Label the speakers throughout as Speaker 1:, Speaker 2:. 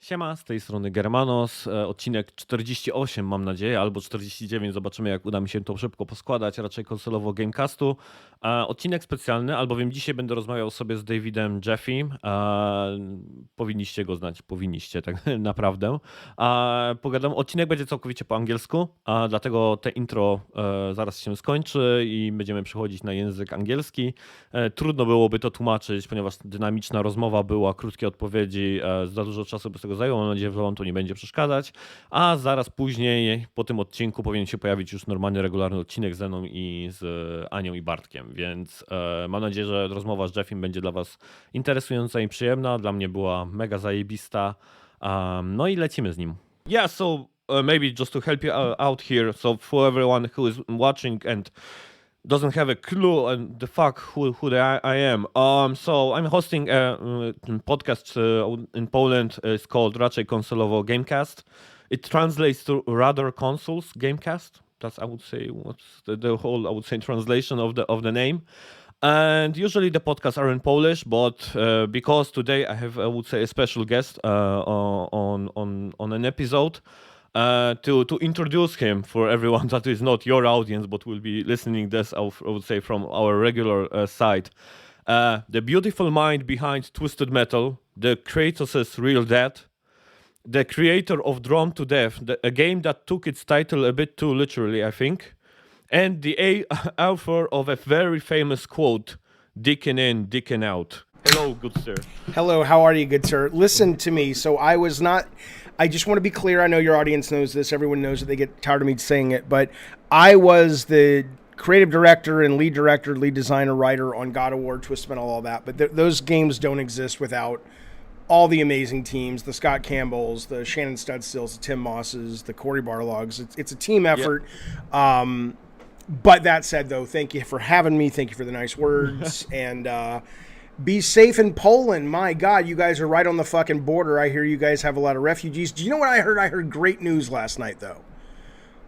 Speaker 1: Siema, z tej strony Germanos, odcinek 48 mam nadzieję, albo 49, zobaczymy jak uda mi się to szybko poskładać, raczej konsolowo GameCastu. Odcinek specjalny, albowiem dzisiaj będę rozmawiał sobie z Davidem Jaffe. Powinniście go znać, powinniście tak naprawdę. Pogadam, odcinek będzie całkowicie po angielsku, dlatego te intro zaraz się skończy i będziemy przechodzić na język angielski. Trudno byłoby to tłumaczyć, ponieważ dynamiczna rozmowa była, krótkie odpowiedzi, za dużo czasu by z tego zajęło, mam nadzieję, że wam to nie będzie przeszkadzać, a zaraz później po tym odcinku powinien się pojawić już normalny, regularny odcinek ze mną i z Anią i Bartkiem, więc mam nadzieję, że rozmowa z Jeffim będzie dla was interesująca i przyjemna, dla mnie była mega zajebista, no i lecimy z nim. Yeah, so maybe just to help you out here, so for everyone who is watching and doesn't have a clue and the fuck who I am. So I'm hosting a podcast in Poland. It's called RaczejKonsolowo Gamecast. It translates to Rather Consoles Gamecast. That's I would say what's the whole I would say translation of the name. And usually the podcasts are in Polish, but because today I have I would say a special guest on an episode. To introduce him for everyone that is not your audience but will be listening this, I would say, from our regular side. The beautiful mind behind Twisted Metal, the Kratos' real dad, the creator of Drum to Death, a game that took its title a bit too literally, I think, and the author of a very famous quote, "Dickin' in, dickin' out." Hello, good sir.
Speaker 2: Hello, how are you, good sir? Listen to me. So I just want to be clear. I know your audience knows this. Everyone knows that they get tired of me saying it. But I was the creative director and lead director, lead designer, writer on God of War, Twisted Metal, all that. But those games don't exist without all the amazing teams, the Scott Campbells, the Shannon Studstills, the Tim Mosses, the Corey Barlogs. It's a team effort. Yep. But that said, though, thank you for having me. Thank you for the nice words. And be safe in Poland. My God, you guys are right on the fucking border. I hear you guys have a lot of refugees. Do you know what I heard? I heard great news last night, though.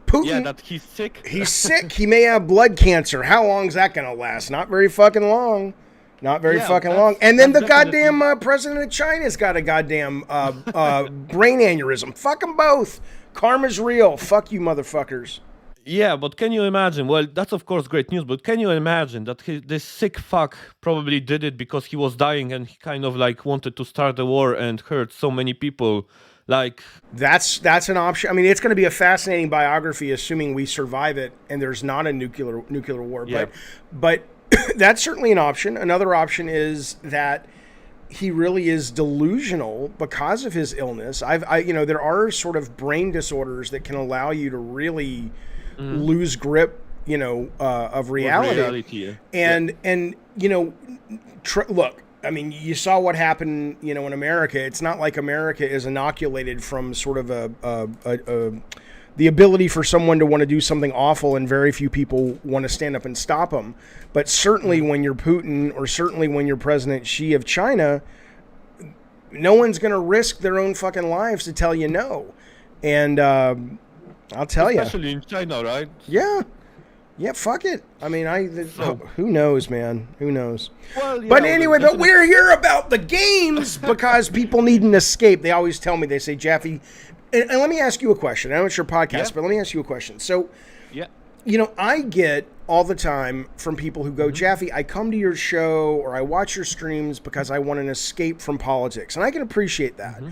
Speaker 2: Putin.
Speaker 1: Yeah, that he's sick.
Speaker 2: He's sick. He may have blood cancer. How long is that going to last? Not very fucking long. Not very fucking long. And then the goddamn president of China's got a goddamn brain aneurysm. Fuck them both. Karma's real. Fuck you, motherfuckers.
Speaker 1: Yeah, but can you imagine? Well, that's of course great news, but can you imagine that this sick fuck probably did it because he was dying and he kind of like wanted to start a war and hurt so many people? Like
Speaker 2: that's an option. I mean, it's going to be a fascinating biography, assuming we survive it and there's not a nuclear war. Yeah. But that's certainly an option. Another option is that he really is delusional because of his illness. There are sort of brain disorders that can allow you to really lose grip, of reality. And look, I mean, you saw what happened, in America. It's not like America is inoculated from sort of the ability for someone to want to do something awful, and very few people want to stand up and stop them. But certainly when you're Putin, or certainly when you're President Xi of China, no one's going to risk their own fucking lives to tell you no. And I'll tell you.
Speaker 1: Especially in China, right?
Speaker 2: Yeah. Yeah, fuck it. I mean, who knows, man? Who knows?
Speaker 1: Well, yeah,
Speaker 2: but anyway, but we're here about the games because people need an escape. They always tell me, they say, Jaffe, and let me ask you a question. I know it's your podcast, but let me ask you a question. So, I get all the time from people who go, Jaffe, I come to your show or I watch your streams because I want an escape from politics. And I can appreciate that.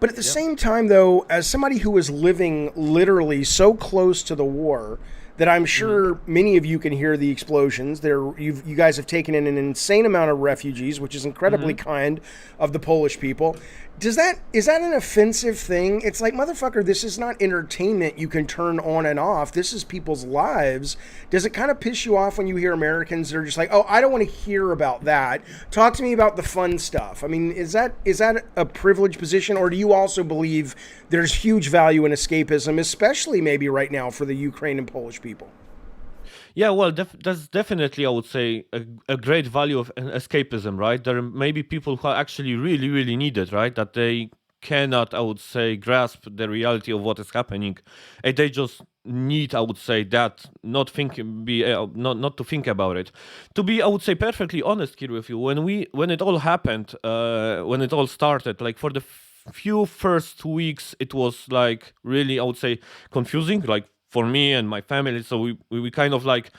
Speaker 2: But at the same time, though, as somebody who is living literally so close to the war that I'm sure many of you can hear the explosions. You guys have taken in an insane amount of refugees, which is incredibly kind of the Polish people. Is that an offensive thing? It's like, motherfucker, this is not entertainment you can turn on and off. This is people's lives. Does it kind of piss you off when you hear Americans that are just like, oh, I don't want to hear about that. Talk to me about the fun stuff. I mean, is that a privileged position, or do you also believe there's huge value in escapism, especially maybe right now for the Ukraine and Polish people?
Speaker 1: Yeah, well, that's definitely, I would say, a great value of escapism, right? There may be people who actually really, really need it, right? That they cannot, I would say, grasp the reality of what is happening. And they just need, I would say, that not to think about it. To be, I would say, perfectly honest here with you, when it all happened, when it all started, like for the few first weeks, it was like really, I would say, confusing, like for me and my family. So we kind of like,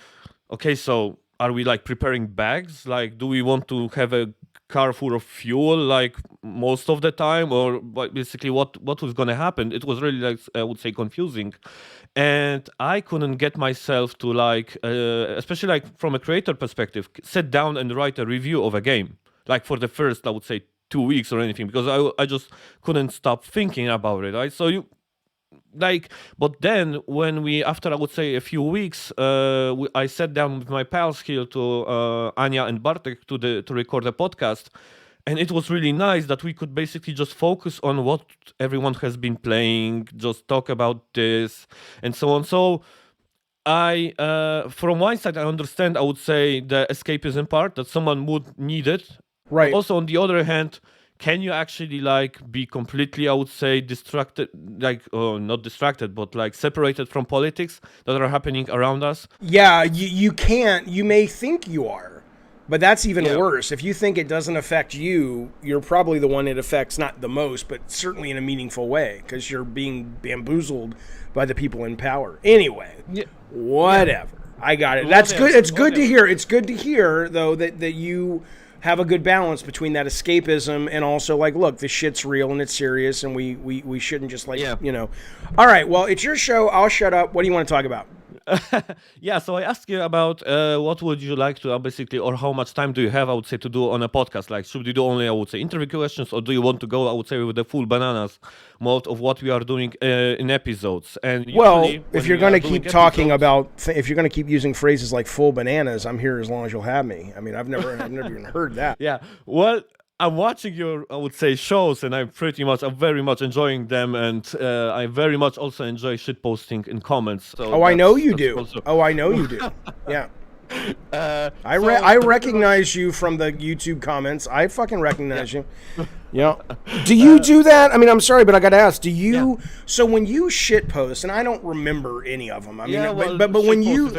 Speaker 1: okay, so are we like preparing bags? Like, do we want to have a car full of fuel like most of the time, or basically what was going to happen? It was really like, I would say, confusing, and I couldn't get myself to like, especially like from a creator perspective, sit down and write a review of a game like for the first, I would say, 2 weeks or anything, because I just couldn't stop thinking about it, right? So you like, but then when after I would say a few weeks, I sat down with my pals here to Anya and Bartek to record a podcast, and it was really nice that we could basically just focus on what everyone has been playing, just talk about this and so on. So I, from one side, I understand, I would say, the escapism part that someone would need it.
Speaker 2: Right.
Speaker 1: Also, on the other hand, can you actually like be completely, I would say, distracted, like not distracted, but like separated from politics that are happening around us?
Speaker 2: Yeah, you can't. You may think you are, but that's even worse. If you think it doesn't affect you, you're probably the one it affects, not the most, but certainly in a meaningful way, because you're being bamboozled by the people in power. Anyway, whatever. I got it. That's good. It's good to hear. It's good to hear, though, that you have a good balance between that escapism and also like, look, this shit's real and it's serious, and we shouldn't just like, you know. All right, well, it's your show. I'll shut up. What do you want to talk about?
Speaker 1: Yeah, so I asked you about what would you like to basically, or how much time do you have, I would say, to do on a podcast? Like, should we do only, I would say, interview questions, or do you want to go, I would say, with the full bananas mode of what we are doing in episodes? And
Speaker 2: well, if you're going to keep talking about, if you're going to keep using phrases like full bananas, I'm here as long as you'll have me. I mean, I've never even heard that.
Speaker 1: Yeah, well, I'm watching your, I would say, shows, and I'm very much enjoying them, and I very much also enjoy shitposting in comments. So
Speaker 2: I know you do. Also... Oh, I know you do. Yeah. I recognize you from the YouTube comments. I fucking recognize you. Yeah. Do you do that? I mean, I'm sorry, but I got to ask. Do you? Yeah. So when you shit post, and I don't remember any of them. I mean, but when you,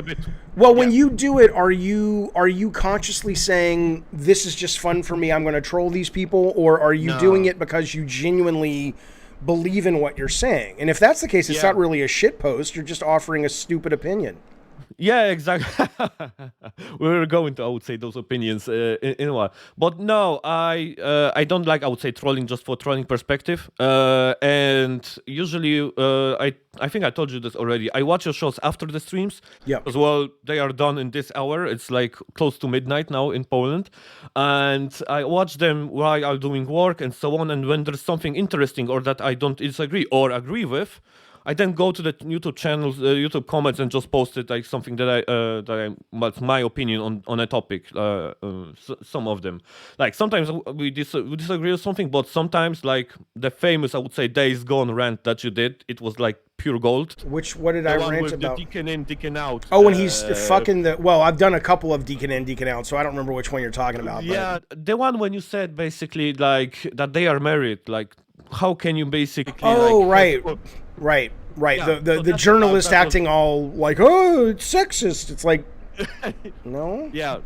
Speaker 2: when you do it, are you consciously saying this is just fun for me? I'm going to troll these people, or are you doing it because you genuinely believe in what you're saying? And if that's the case, it's not really a shit post. You're just offering a stupid opinion.
Speaker 1: Yeah, exactly. We're going to, I would say, those opinions in a while. But no, I don't like, I would say, trolling just for trolling perspective. And usually, I think I told you this already. I watch your shows after the streams.
Speaker 2: Yeah.
Speaker 1: As well, they are done in this hour. It's like close to midnight now in Poland. And I watch them while I'm doing work and so on. And when there's something interesting or that I don't disagree or agree with, I then go to the YouTube channels, YouTube comments, and just post it like something that's my opinion on a topic. Some of them, like sometimes we disagree with something, but sometimes like the famous, I would say, Days Gone rant that you did, it was like pure gold.
Speaker 2: What did I rant about?
Speaker 1: The Deacon in, Deacon out.
Speaker 2: Oh, when he's fucking the. Well, I've done a couple of Deacon in, Deacon out, so I don't remember which one you're talking about.
Speaker 1: Yeah, the one when you said basically like that they are married, like. How can you basically?
Speaker 2: Oh, like, right. Yeah, the journalist acting all like, oh, it's sexist. It's like, no.
Speaker 1: Yeah.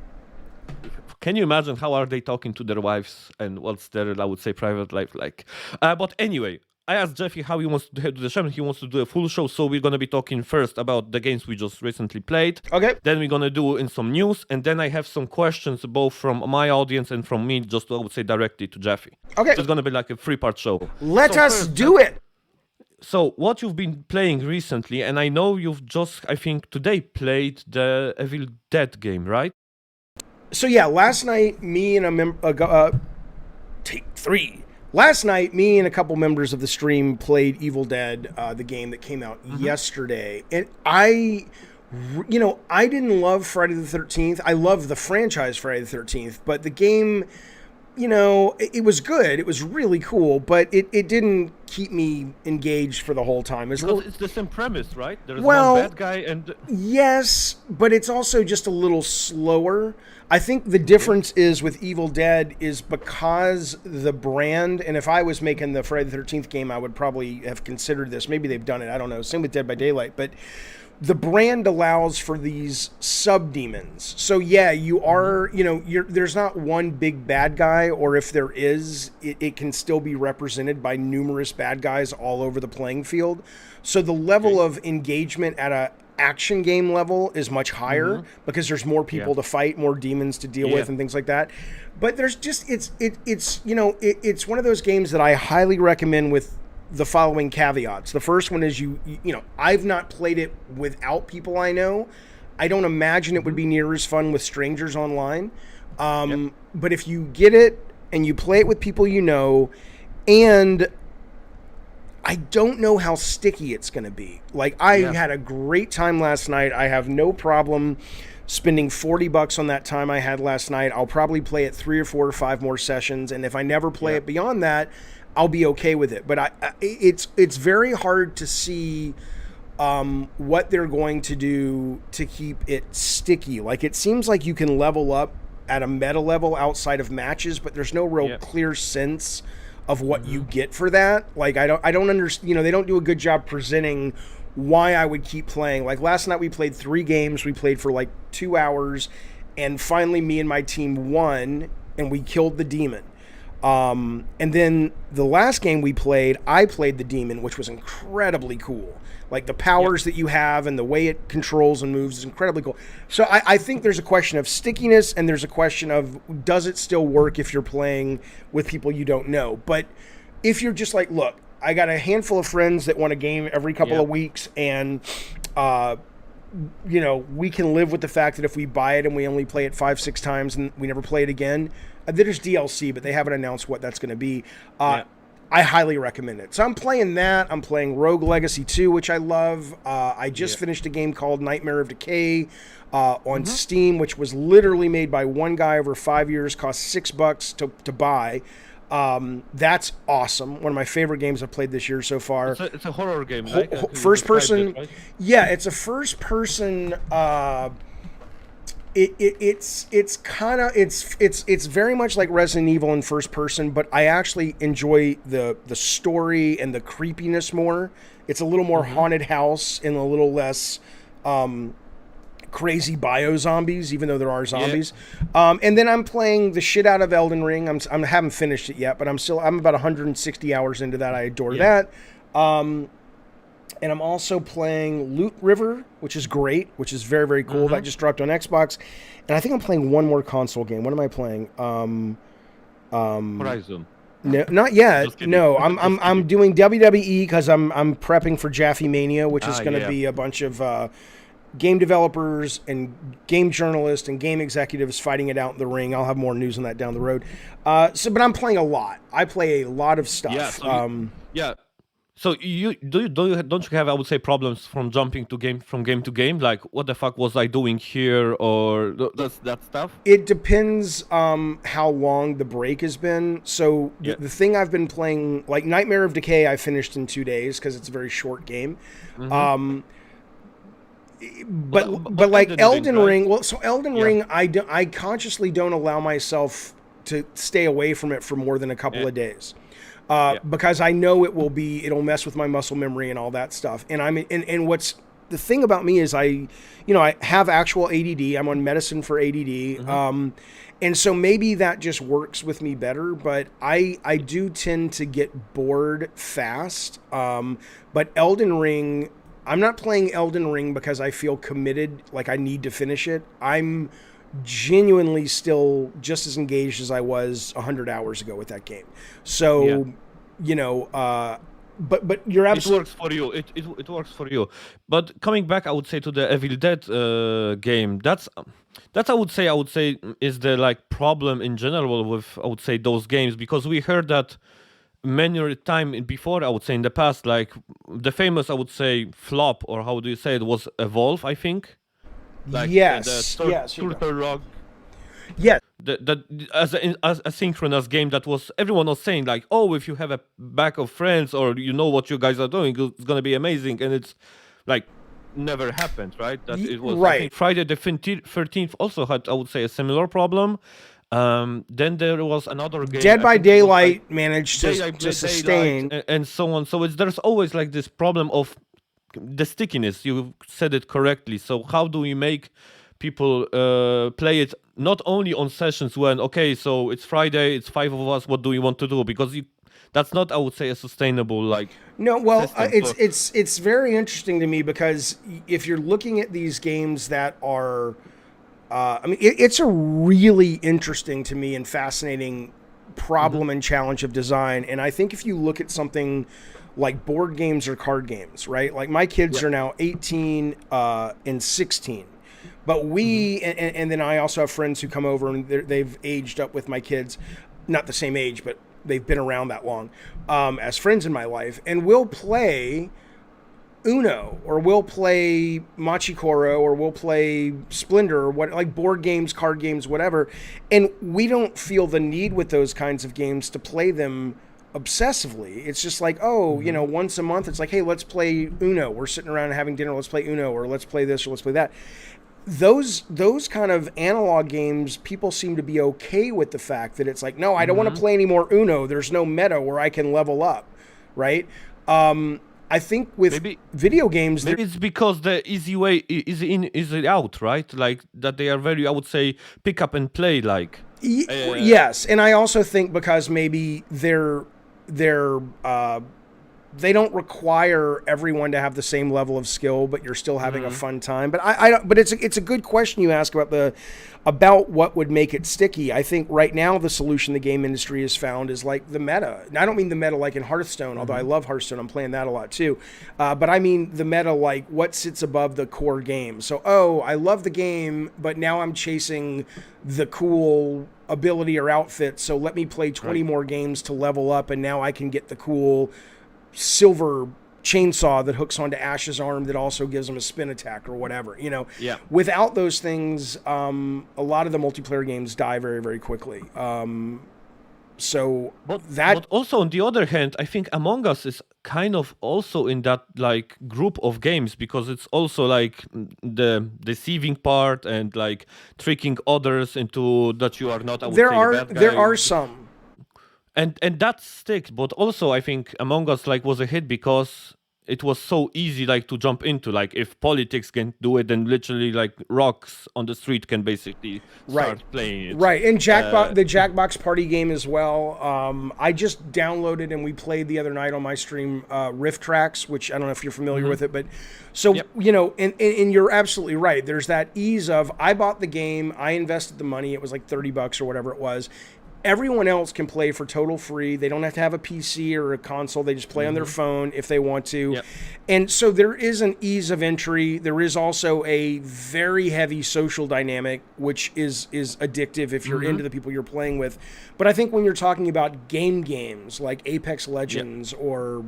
Speaker 1: Can you imagine how are they talking to their wives and what's their, I would say, private life like? But anyway, I asked Jeffy how he wants to do the show. He wants to do a full show, so we're gonna be talking first about the games we just recently played.
Speaker 2: Okay.
Speaker 1: Then we're gonna do in some news, and then I have some questions both from my audience and from me, just I would say directly to Jeffy.
Speaker 2: Okay.
Speaker 1: So it's gonna be like a 3-part show.
Speaker 2: Let us do it.
Speaker 1: So what you've been playing recently, and I know you've just, I think today, played the Evil Dead game, right?
Speaker 2: So yeah, last night me and take 3. Last night, me and a couple members of the stream played Evil Dead, the game that came out yesterday. And I didn't love Friday the 13th. I love the franchise Friday the 13th, but the game, it was good. It was really cool, but it didn't keep me engaged for the whole time.
Speaker 1: It's the same premise, right? There's one bad guy and...
Speaker 2: Yes, but it's also just a little slower. I think the difference is with Evil Dead is because the brand, and if I was making the Friday the 13th game, I would probably have considered this. Maybe they've done it. I don't know. Same with Dead by Daylight. But the brand allows for these sub-demons. So yeah, you are, there's not one big bad guy, or if there is, it can still be represented by numerous bad guys all over the playing field. So the level of engagement at a action game level is much higher because there's more people to fight, more demons to deal with and things like that. But there's just, it's one of those games that I highly recommend with the following caveats. The first one is I've not played it without people I know. I don't imagine it would be near as fun with strangers online. But if you get it and you play it with people you know, and I don't know how sticky it's going to be. Like, I had a great time last night. I have no problem spending $40 on that time I had last night. I'll probably play it 3 or 4 or 5 more sessions, and if I never play it beyond that, I'll be okay with it. But it's very hard to see what they're going to do to keep it sticky. Like, it seems like you can level up at a meta level outside of matches, but there's no real clear sense of what you get for that. Like, I don't understand. They don't do a good job presenting why I would keep playing. Like, last night we played 3 games. We played for like 2 hours, and finally me and my team won, and we killed the demon. And then the last game we played, I played the demon, which was incredibly cool. Like, the powers that you have and the way it controls and moves is incredibly cool. So I think there's a question of stickiness, and there's a question of, does it still work if you're playing with people you don't know? But if you're just like, look, I got a handful of friends that want a game every couple of weeks, and we can live with the fact that if we buy it and we only play it 5-6 times and we never play it again, there's DLC, but they haven't announced what that's going to be. I highly recommend it. So I'm playing that. I'm playing Rogue Legacy 2, which I love. I just finished a game called Nightmare of Decay on Steam, which was literally made by one guy over 5 years, cost $6 to buy. That's awesome. One of my favorite games I've played this year so far.
Speaker 1: It's a horror game, right?
Speaker 2: First person.
Speaker 1: It, right?
Speaker 2: Yeah, it's a first person. It's very much like Resident Evil in first person, but I actually enjoy the story and the creepiness more. It's a little more haunted house and a little less crazy bio zombies, even though there are zombies. And then I'm playing the shit out of Elden Ring. I haven't finished it yet, but I'm about 160 hours into that. I adore that. And I'm also playing Loot River, which is great, which is very, very cool. That just dropped on Xbox. And I think I'm playing one more console game. What am I playing?
Speaker 1: Horizon.
Speaker 2: No, not yet. No, I'm doing WWE because I'm prepping for Jaffe Mania, which is going to be a bunch of game developers and game journalists and game executives fighting it out in the ring. I'll have more news on that down the road. But I'm playing a lot. I play a lot of stuff.
Speaker 1: So don't you have, I would say, problems from jumping from game to game? Like, what the fuck was I doing here, or that stuff?
Speaker 2: It depends how long the break has been. So the thing I've been playing, like Nightmare of Decay, I finished in 2 days because it's a very short game. But like Elden Ring, well, so Elden Ring, I consciously don't allow myself to stay away from it for more than a couple of days. Because I know it'll mess with my muscle memory and all that stuff. And and what's the thing about me is I have actual ADD. I'm on medicine for ADD. And so maybe that just works with me better, but I do tend to get bored fast. But Elden Ring, I'm not playing Elden Ring because I feel committed, like I need to finish it. I'm genuinely still just as engaged as I was 100 hours ago with that game. So, but you're absolutely...
Speaker 1: It works for you. It works for you. But coming back, I would say, to the Evil Dead game, that's I would say is the like problem in general with, I would say, those games, because we heard that many time before, I would say in the past, like the famous, I would say, flop, or how do you say it, was Evolve, I think. Like Turtle Rock.
Speaker 2: Yeah.
Speaker 1: As a synchronous game that was, everyone was saying like, oh, if you have a pack of friends or you know what you guys are doing, it's gonna be amazing, and it's like never happened, right? That it was
Speaker 2: right.
Speaker 1: I think Friday the 13th also had, I would say, a similar problem. Then there was another game,
Speaker 2: Dead by Daylight, managed to sustain,
Speaker 1: and so on. So there's always like this problem of the stickiness. You said it correctly. So how do we make people play it not only on sessions when, okay, so it's Friday, it's 5 of us, what do we want to do? Because that's not, I would say, a sustainable
Speaker 2: No, well, it's very interesting to me because if you're looking at these games that are, I mean, it's a really interesting to me and fascinating problem and challenge of design. And I think if you look at something like board games or card games, right? Like my kids are now 18 and 16. But and then I also have friends who come over and they've aged up with my kids, not the same age, but they've been around that long as friends in my life. And we'll play Uno, or we'll play Machikoro, or we'll play Splendor, or like board games, card games, whatever. And we don't feel the need with those kinds of games to play them obsessively. It's just like, once a month, it's like, hey, let's play Uno. We're sitting around having dinner. Let's play Uno, or let's play this, or let's play that. Those kind of analog games, people seem to be okay with the fact that it's like, no, I don't want to play any more Uno. There's no meta where I can level up, right? I think with video games,
Speaker 1: maybe it's because the easy way is in, easy out, right? Like that they are very, I would say, pick up and play. Like
Speaker 2: yes, and I also think because maybe they don't require everyone to have the same level of skill, but you're still having a fun time. But but it's a good question you ask about what would make it sticky. I think right now the solution the game industry has found is like the meta. And I don't mean the meta like in Hearthstone, although I love Hearthstone. I'm playing that a lot too. But I mean the meta like what sits above the core game. So, I love the game, but now I'm chasing the cool ability or outfit. So let me play 20 more games to level up, and now I can get the cool silver chainsaw that hooks onto Ash's arm that also gives him a spin attack or whatever. Without those things, a lot of the multiplayer games die very, very quickly. But
Speaker 1: also on the other hand, I think Among Us is kind of also in that like group of games, because it's also like the deceiving part and like tricking others into that you are not.
Speaker 2: There are some.
Speaker 1: And that sticks, but also I think Among Us like was a hit because it was so easy like to jump into. Like if politics can do it, then literally like rocks on the street can basically start playing it.
Speaker 2: Right, and the Jackbox Party game as well. I just downloaded and we played the other night on my stream Rift Tracks, which I don't know if you're familiar with it, but so and you're absolutely right. There's that ease of I bought the game, I invested the money, it was like $30 or whatever it was. Everyone else can play for total free. They don't have to have a PC or a console. They just play on their phone if they want to. Yep. And so there is an ease of entry. There is also a very heavy social dynamic, which is addictive if you're into the people you're playing with. But I think when you're talking about games like Apex Legends or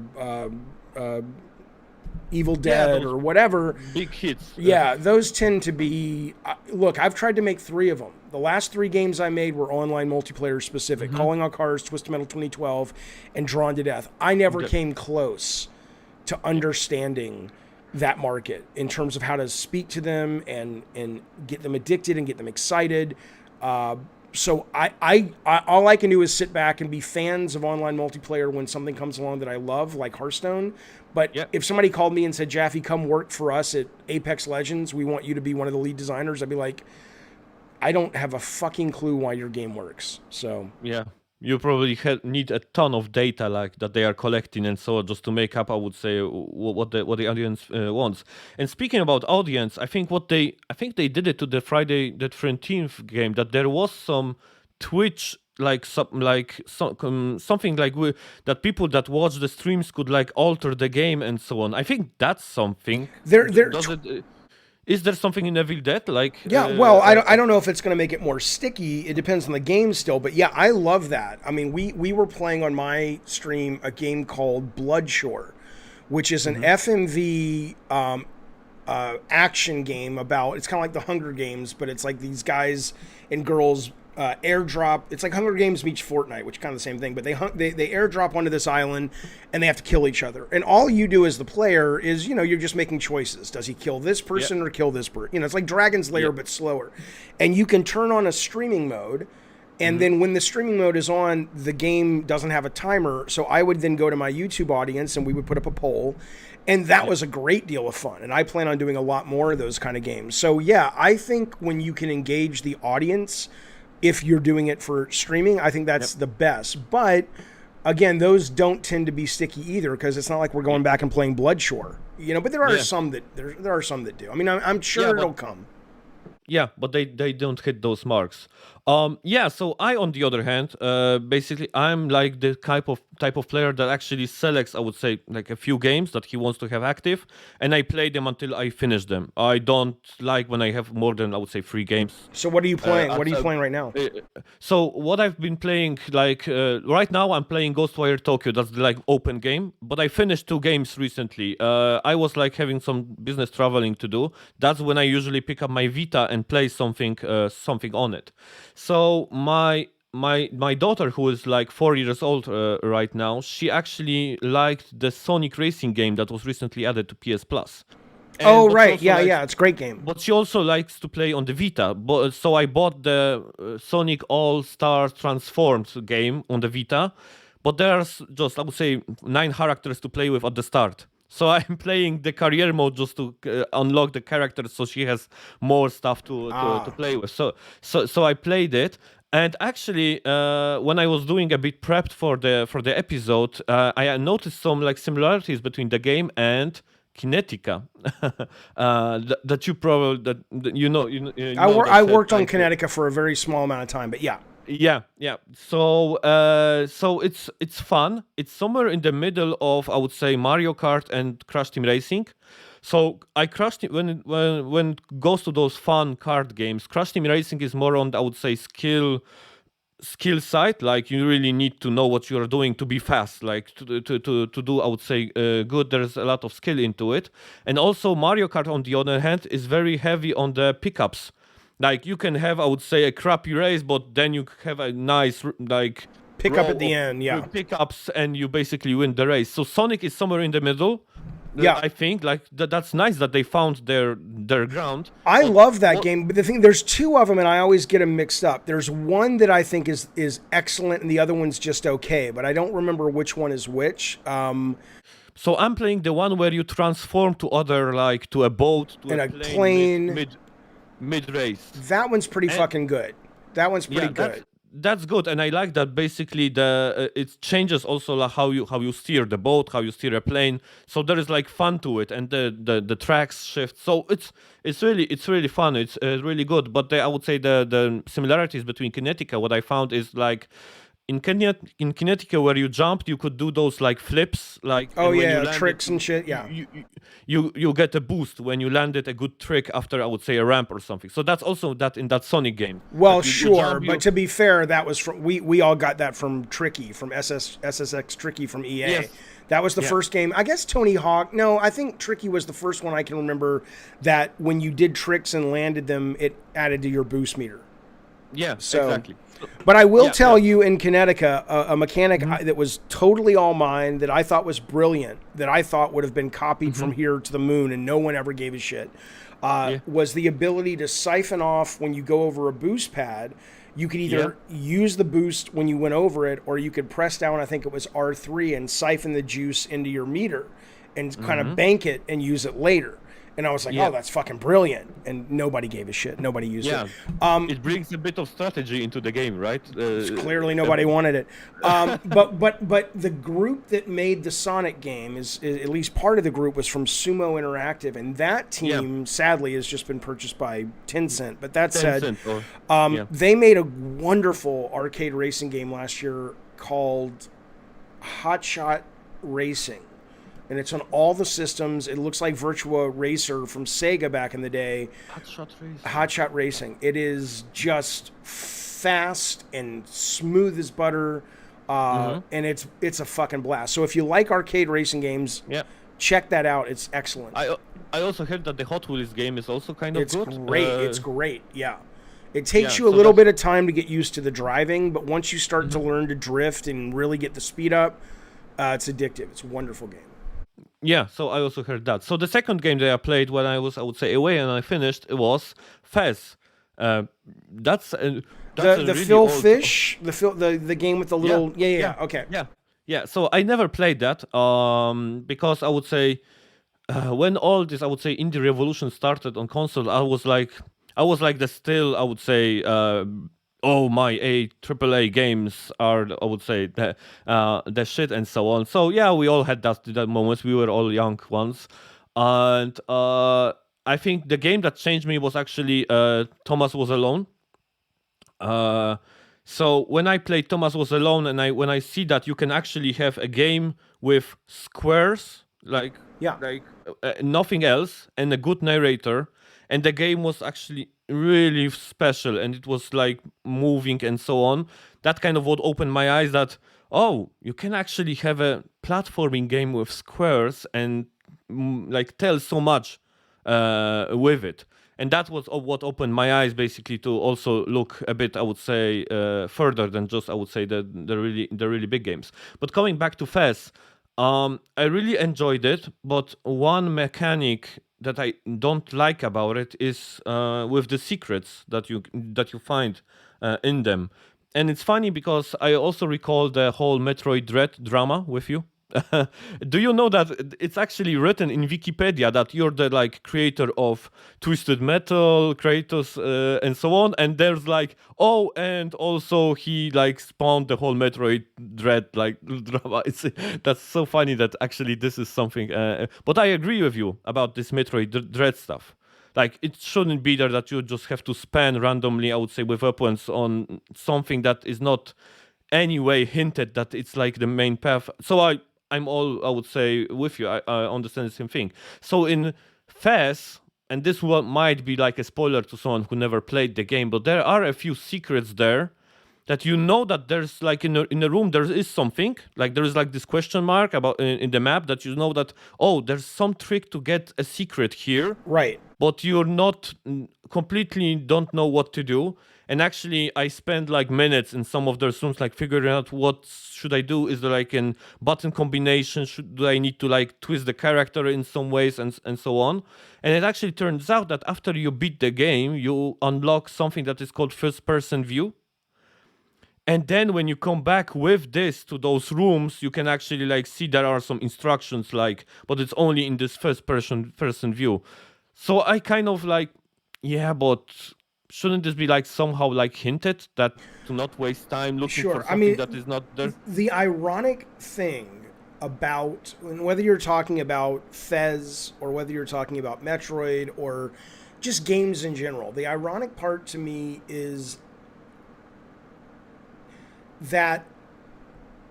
Speaker 2: Evil Dead or whatever.
Speaker 1: Big hits.
Speaker 2: Yeah, those tend to be... look, I've tried to make 3 of them. The last 3 games I made were online multiplayer specific. Calling All Cars, Twisted Metal 2012, and Drawn to Death. I never came close to understanding that market in terms of how to speak to them and get them addicted and get them excited. So I all I can do is sit back and be fans of online multiplayer when something comes along that I love, like Hearthstone. But if somebody called me and said, Jaffe, come work for us at Apex Legends, we want you to be one of the lead designers, I'd be like, I don't have a fucking clue why your game works. So
Speaker 1: you probably need a ton of data like that they are collecting and so on, just to make up, I would say, what the audience wants. And speaking about audience, I think they did it to the Friday the 13th game, that there was some Twitch something like that people that watch the streams could like alter the game and so on. I think that's something. Is there something in Evil Dead?
Speaker 2: I don't know if it's going to make it more sticky. It depends on the game still. But yeah, I love that. I mean, we were playing on my stream a game called Bloodshore, which is an FMV action game about, it's kind of like the Hunger Games, but it's like these guys and girls airdrop. It's like Hunger Games meets Fortnite, which is kind of the same thing, but they airdrop onto this island and they have to kill each other. And all you do as the player is, you're just making choices. Does he kill this person or kill this person? It's like Dragon's Lair, but slower. And you can turn on a streaming mode And then when the streaming mode is on, the game doesn't have a timer. So I would then go to my YouTube audience and we would put up a poll. And that was a great deal of fun. And I plan on doing a lot more of those kind of games. So yeah, I think when you can engage the audience, if you're doing it for streaming, I think that's the best. But again, those don't tend to be sticky either, because it's not like we're going back and playing Bloodshore, But there are some that there are some that do. I mean, I'm sure it'll come.
Speaker 1: Yeah, but they don't hit those marks. So I, on the other hand, basically I'm like the type of player that actually selects, I would say, like a few games that he wants to have active, and I play them until I finish them. I don't like when I have more than, I would say, 3 games.
Speaker 2: So what are you playing? What are you playing right now?
Speaker 1: So what I've been playing, like right now I'm playing Ghostwire Tokyo. That's the like open game, but I finished 2 games recently. I was like having some business traveling to do. That's when I usually pick up my Vita and play something on it. So my daughter, who is like 4 years old right now, she actually liked the Sonic racing game that was recently added to PS Plus.
Speaker 2: Oh, right. Yeah, it's a great game.
Speaker 1: But she also likes to play on the Vita. So I bought the Sonic All-Star Transformed game on the Vita. But there's just, I would say, 9 characters to play with at the start. So I'm playing the career mode just to unlock the characters, so she has more stuff to play with. So I played it, and actually, when I was doing a bit prepped for the episode, I noticed some like similarities between the game and Kinetica. That you probably
Speaker 2: I worked on Kinetica for a very small amount of time, but yeah.
Speaker 1: Yeah. So it's fun. It's somewhere in the middle of, I would say, Mario Kart and Crash Team Racing. So I crashed it when it goes to those fun kart games. Crash Team Racing is more on, I would say, skill side. Like you really need to know what you are doing to be fast. Like to do, I would say, good. There's a lot of skill into it. And also Mario Kart, on the other hand, is very heavy on the pickups. Like you can have, I would say, a crappy race, but then you have a nice like
Speaker 2: pick up at the end,
Speaker 1: pickups, and you basically win the race. So Sonic is somewhere in the middle.
Speaker 2: Yeah,
Speaker 1: I think like that's nice that they found their ground.
Speaker 2: I love that game, but the thing, there's 2 of them, and I always get them mixed up. There's one that I think is excellent, and the other one's just okay, but I don't remember which one is which.
Speaker 1: So I'm playing the one where you transform to a boat, to
Speaker 2: a plane.
Speaker 1: Mid-race.
Speaker 2: That one's pretty fucking good. That one's pretty good.
Speaker 1: That's good, and I like that. Basically, it changes also like how you steer the boat, how you steer a plane. So there is like fun to it, and the tracks shift. So it's really fun. It's really good. But I would say the similarities between Kinetica, what I found is like. In Kinetica, where you jumped, you could do those like flips, like
Speaker 2: tricks and shit. Yeah,
Speaker 1: you get a boost when you landed a good trick after, I would say, a ramp or something. So that's also that in that Sonic game.
Speaker 2: Well, sure, but to be fair, that was from we all got that from Tricky, from SSX Tricky from EA.
Speaker 1: Yes.
Speaker 2: That was the first game. I guess Tony Hawk. No, I think Tricky was the first one I can remember that when you did tricks and landed them, it added to your boost meter.
Speaker 1: Yeah,
Speaker 2: so,
Speaker 1: exactly.
Speaker 2: But I will tell you, in Kinetica, a mechanic that was totally all mine, that I thought was brilliant, that I thought would have been copied from here to the moon and no one ever gave a shit, was the ability to siphon off when you go over a boost pad. You could either use the boost when you went over it, or you could press down, I think it was R3, and siphon the juice into your meter and kind of bank it and use it later. And I was like, oh, that's fucking brilliant. And nobody gave a shit. Nobody used it.
Speaker 1: It brings a bit of strategy into the game, right?
Speaker 2: Clearly nobody wanted it. But the group that made the Sonic game, is at least part of the group, was from Sumo Interactive. And that team, sadly, has just been purchased by Tencent. But that said, they made a wonderful arcade racing game last year called Hot Shot Racing. And it's on all the systems. It looks like Virtua Racer from Sega back in the day. Hot Shot Racing. It is just fast and smooth as butter, and it's a fucking blast. So if you like arcade racing games, check that out. It's excellent.
Speaker 1: I also heard that the Hot Wheels game is also kind of good.
Speaker 2: It's great. It's great. Yeah. It takes you a little bit of time to get used to the driving, but once you start to learn to drift and really get the speed up, it's addictive. It's a wonderful game.
Speaker 1: Yeah, so I also heard that. So the second game that I played when I was, I would say, away and I finished, it was Fez. That's
Speaker 2: The
Speaker 1: really
Speaker 2: Phil
Speaker 1: old.
Speaker 2: Fish, the game with the little okay.
Speaker 1: Yeah. So I never played that because I would say when all this I would say indie revolution started on console, I was like the still I would say oh my AAA games are I would say the shit and so on. So yeah, we all had that moments. We were all young ones, and I think the game that changed me was actually Thomas Was Alone. So when I played Thomas Was Alone, and when I see that you can actually have a game with squares, like nothing else, and a good narrator, and the game was actually really special, and it was like moving and so on. That kind of what opened my eyes that you can actually have a platforming game with squares and like tell so much with it. And that was what opened my eyes basically to also look a bit, I would say, further than just, I would say, the really big games. But coming back to Fez, I really enjoyed it, but one mechanic that I don't like about it is with the secrets that you find in them. And it's funny because I also recall the whole Metroid Dread drama with you. Do you know that it's actually written in Wikipedia that you're the like creator of Twisted Metal, Kratos, and so on, and there's like and also he like spawned the whole Metroid Dread like drama. That's so funny that actually this is something. But I agree with you about this Metroid Dread stuff. Like it shouldn't be there that you just have to spam randomly, I would say, with weapons on something that is not anyway hinted that it's like the main path. So I'm all, I would say, with you. I understand the same thing. So in Fez, and this one might be like a spoiler to someone who never played the game, but there are a few secrets there that you know that there's like in a room there is something, like there is like this question mark about in the map that you know that, there's some trick to get a secret here.
Speaker 2: Right.
Speaker 1: But you're not completely don't know what to do. And actually, I spent like minutes in some of those rooms, like figuring out what should I do. Is there like a button combination? Do I need to like twist the character in some ways and so on? And it actually turns out that after you beat the game, you unlock something that is called first-person view. And then when you come back with this to those rooms, you can actually like see there are some instructions, like, but it's only in this first-person view. So I kind of like, but shouldn't this be like somehow like hinted that to not waste time looking for something that is not there?
Speaker 2: The ironic thing about whether you're talking about Fez or whether you're talking about Metroid or just games in general, the ironic part to me is that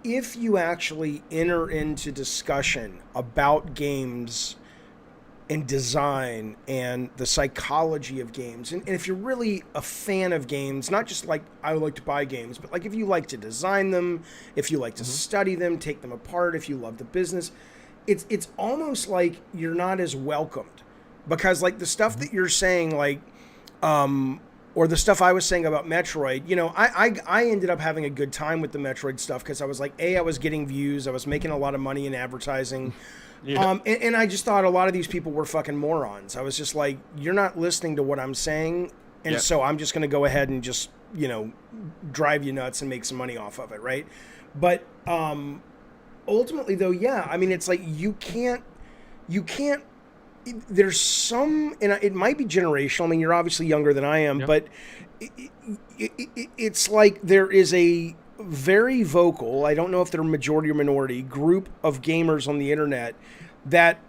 Speaker 2: if you actually enter into discussion about games and design and the psychology of games, and if you're really a fan of games, not just like I like to buy games, but like if you like to design them, if you like to study them, take them apart, if you love the business, it's almost like you're not as welcomed, because like the stuff that you're saying, like or the stuff I was saying about Metroid, I ended up having a good time with the Metroid stuff because I was like, I was getting views, I was making a lot of money in advertising. Yeah. And I just thought a lot of these people were fucking morons. I was just like, you're not listening to what I'm saying, and so I'm just going to go ahead and just, drive you nuts and make some money off of it, right? But ultimately, though, I mean, it's like you can't. There's some, and it might be generational. I mean, you're obviously younger than I am, but it's like there is a very vocal, I don't know if they're majority or minority, group of gamers on the internet that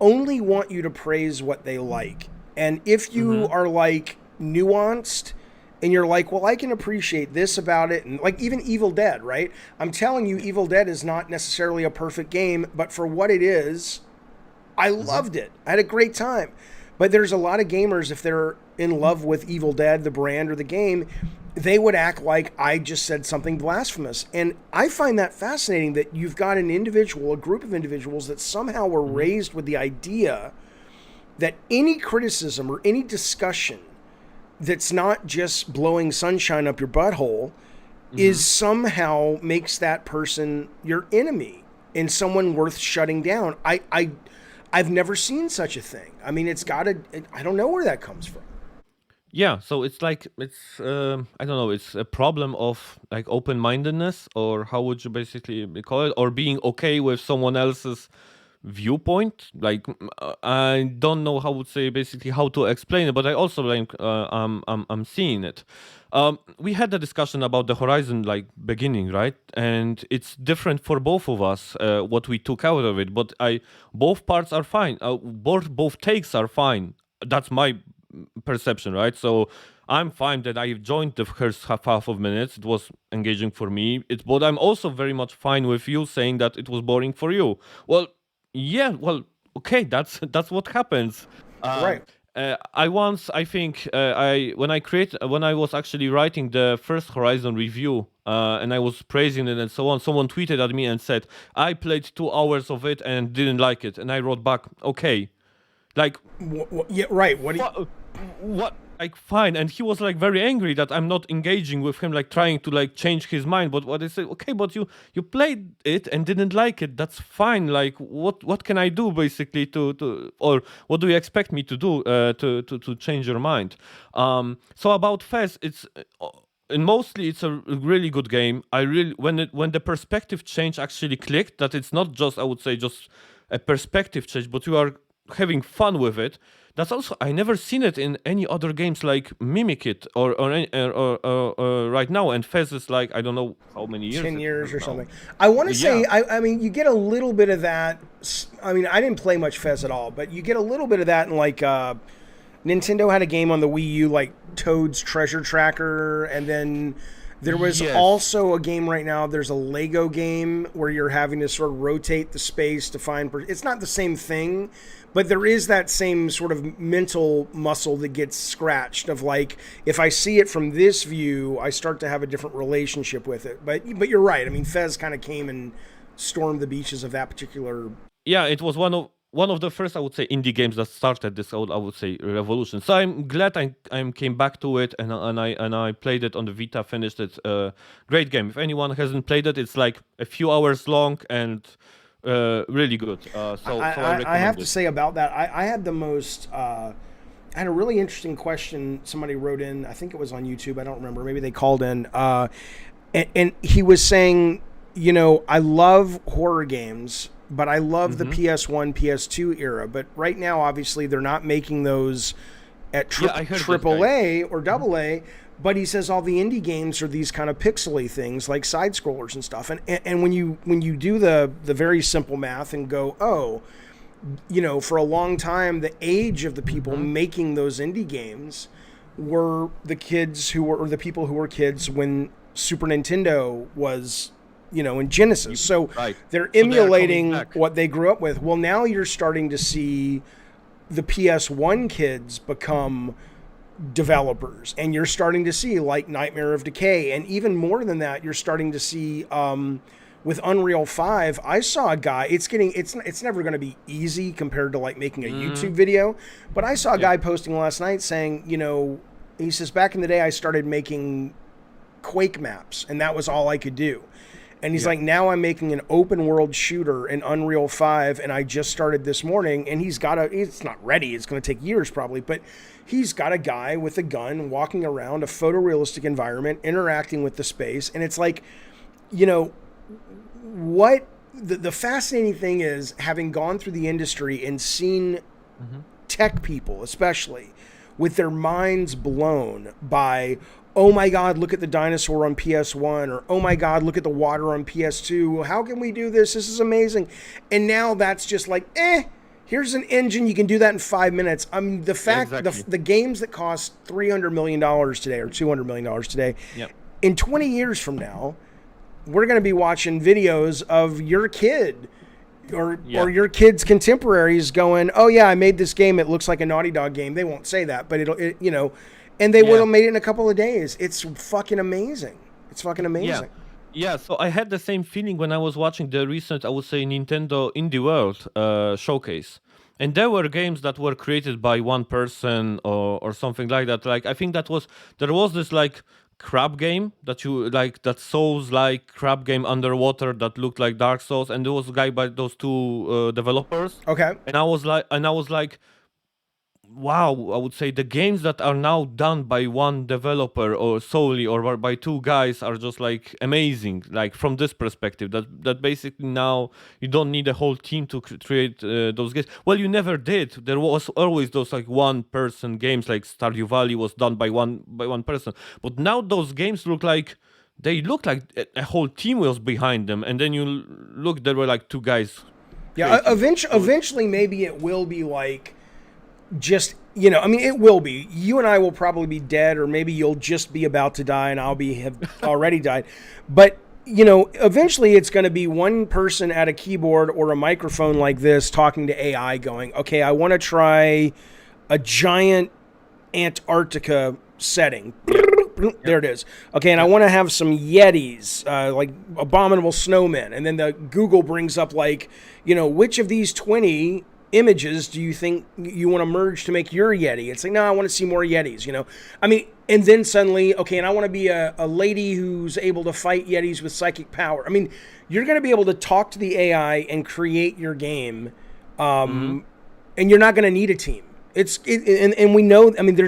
Speaker 2: only want you to praise what they like. And if you are like nuanced and you're like, well, I can appreciate this about it, and like even Evil Dead, right? I'm telling you, Evil Dead is not necessarily a perfect game, but for what it is, I loved it. I had a great time. But there's a lot of gamers, if they're in love with Evil Dead, the brand or the game, they would act like I just said something blasphemous. And I find that fascinating that you've got an individual, a group of individuals that somehow were raised with the idea that any criticism or any discussion that's not just blowing sunshine up your butthole is somehow makes that person your enemy and someone worth shutting down. I've never seen such a thing. I mean, I don't know where that comes from.
Speaker 1: Yeah, so it's like it's I don't know, it's a problem of like open-mindedness, or how would you basically call it, or being okay with someone else's viewpoint. Like I don't know how would say basically how to explain it, but I also like I'm seeing it. We had a discussion about the Horizon like beginning, right? And it's different for both of us what we took out of it. But I both parts are fine. Both takes are fine. That's my perception, right? So I'm fine that I joined the first half of minutes. It was engaging for me. But I'm also very much fine with you saying that it was boring for you. Well, yeah, well, okay, that's what happens.
Speaker 2: Right.
Speaker 1: I think, when I was actually writing the first Horizon review, and I was praising it and so on, someone tweeted at me and said, I played 2 hours of it and didn't like it. And I wrote back, okay, like,
Speaker 2: Yeah, right. What do you...
Speaker 1: what, like, fine. And he was like very angry that I'm not engaging with him, like trying to like change his mind. But what I said, okay, but you played it and didn't like it, that's fine. Like what can I do basically to or what do you expect me to do to change your mind? So about Fez, it's and mostly it's a really good game. I really, when the perspective change actually clicked, that it's not just, I would say, just a perspective change, but you are having fun with it. That's also, I never seen it in any other games like mimic it or right now. And Fez is like, I don't know how many years.
Speaker 2: 10 years or something. I want to say, I mean, you get a little bit of that. I mean, I didn't play much Fez at all, but you get a little bit of that in like Nintendo had a game on the Wii U like Toad's Treasure Tracker, and then there was also a game right now. There's a Lego game where you're having to sort of rotate the space to find... It's not the same thing, but there is that same sort of mental muscle that gets scratched of like, if I see it from this view, I start to have a different relationship with it. But you're right. I mean, Fez kind of came and stormed the beaches of that particular...
Speaker 1: Yeah, it was one of the first, I would say, indie games that started this old, I would say, revolution. So I'm glad I came back to it and I played it on the Vita, finished it. Great game. If anyone hasn't played it, it's like a few hours long and really good.
Speaker 2: I have to say about that, I had the most... I had a really interesting question somebody wrote in. I think it was on YouTube. I don't remember. Maybe they called in. And he was saying, you know, I love horror games, but I love the PS1, PS2 era. But right now, obviously, they're not making those at AAA or AA. But he says all the indie games are these kind of pixely things like side scrollers and stuff. And when you do the very simple math and go, oh, you know, for a long time, the age of the people making those indie games were the kids who were, or the people who were kids when Super Nintendo was, you know, in Genesis. So they're emulating what they grew up with. Well, now you're starting to see the PS1 kids become developers, and you're starting to see like Nightmare of Decay, and even more than that, you're starting to see with Unreal 5. I saw a guy, it's never going to be easy compared to like making a YouTube video, but I saw a guy posting last night saying, you know, he says, back in the day I started making Quake maps and that was all I could do. And he's like, now I'm making an open world shooter in Unreal 5, and I just started this morning, and it's not ready, it's going to take years probably, but he's got a guy with a gun walking around a photorealistic environment, interacting with the space, and it's like, you know, what the fascinating thing is, having gone through the industry and seen tech people, especially, with their minds blown by, oh my God, look at the dinosaur on PS1, or oh my God, look at the water on PS2. How can we do this? This is amazing. And now that's just like, here's an engine. You can do that in 5 minutes. I mean, the fact, the games that cost $300 million today or $200 million today, in 20 years from now, we're going to be watching videos of your kid or your kid's contemporaries going, oh yeah, I made this game. It looks like a Naughty Dog game. They won't say that, but you know, and they would have made it in a couple of days. It's fucking amazing. It's fucking amazing.
Speaker 1: Yeah, so I had the same feeling when I was watching the recent, I would say, Nintendo Indie World showcase. And there were games that were created by one person or something like that. Like, I think there was this like crab game that Souls like crab game underwater that looked like Dark Souls, and there was a guy by those two developers.
Speaker 2: Okay.
Speaker 1: And I was like, wow, I would say the games that are now done by one developer or solely or by two guys are just like amazing. Like from this perspective, that basically now you don't need a whole team to create those games. Well, you never did. There was always those like one person games, like Stardew Valley was done by one person. But now those games look like a whole team was behind them, and then you look, there were like two guys.
Speaker 2: Yeah, eventually maybe it will be like just, you know, I mean, it will be. You and I will probably be dead, or maybe you'll just be about to die and I'll have already died. But, you know, eventually it's going to be one person at a keyboard or a microphone like this talking to AI going, okay, I want to try a giant Antarctica setting. There it is. Okay, and I want to have some Yetis, like abominable snowmen. And then the Google brings up like, you know, which of these 20 images do you think you want to merge to make your Yeti? It's like, no, I want to see more Yetis, you know? I mean, and then suddenly, okay, and I want to be a lady who's able to fight Yetis with psychic power. I mean, you're going to be able to talk to the AI and create your game, and you're not going to need a team. And we know, I mean,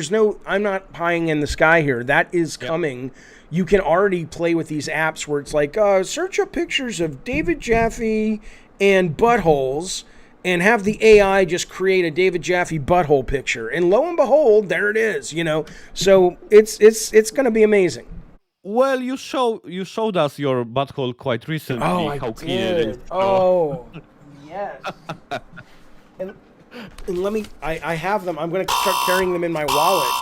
Speaker 2: I'm not pieing in the sky here. That is coming. You can already play with these apps where it's like, search up pictures of David Jaffe and buttholes, and have the AI just create a David Jaffe butthole picture. And lo and behold, there it is, you know. So it's going to be amazing.
Speaker 1: Well, you showed us your butthole quite recently.
Speaker 2: Oh, I
Speaker 1: how clean it is.
Speaker 2: did. Oh, yes. And let me, I have them. I'm going to start carrying them in my wallet.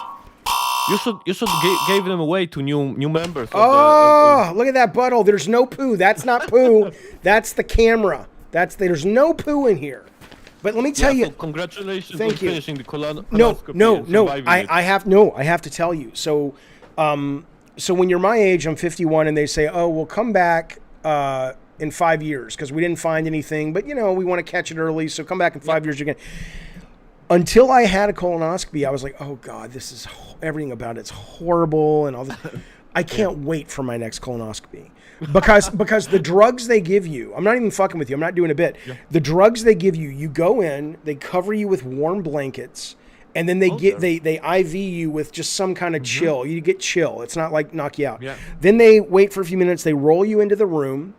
Speaker 1: You should give them away to new members.
Speaker 2: Look at that butthole. There's no poo. That's not poo. That's the camera. There's no poo in here. But let me tell you.
Speaker 1: So congratulations
Speaker 2: on
Speaker 1: finishing the colonoscopy.
Speaker 2: No. I have to tell you. So when you're my age, I'm 51, and they say, oh, we'll come back in 5 years because we didn't find anything, but you know, we want to catch it early, so come back in 5 years again. Until I had a colonoscopy, I was like, oh God, this is everything about it's horrible and all this. I can't wait for my next colonoscopy. Because the drugs they give you, I'm not even fucking with you, I'm not doing a bit. Yeah. The drugs they give you, you go in, they cover you with warm blankets, and then they IV you with just some kind of chill. You get chill. It's not like knock you out. Yeah. Then they wait for a few minutes, they roll you into the room.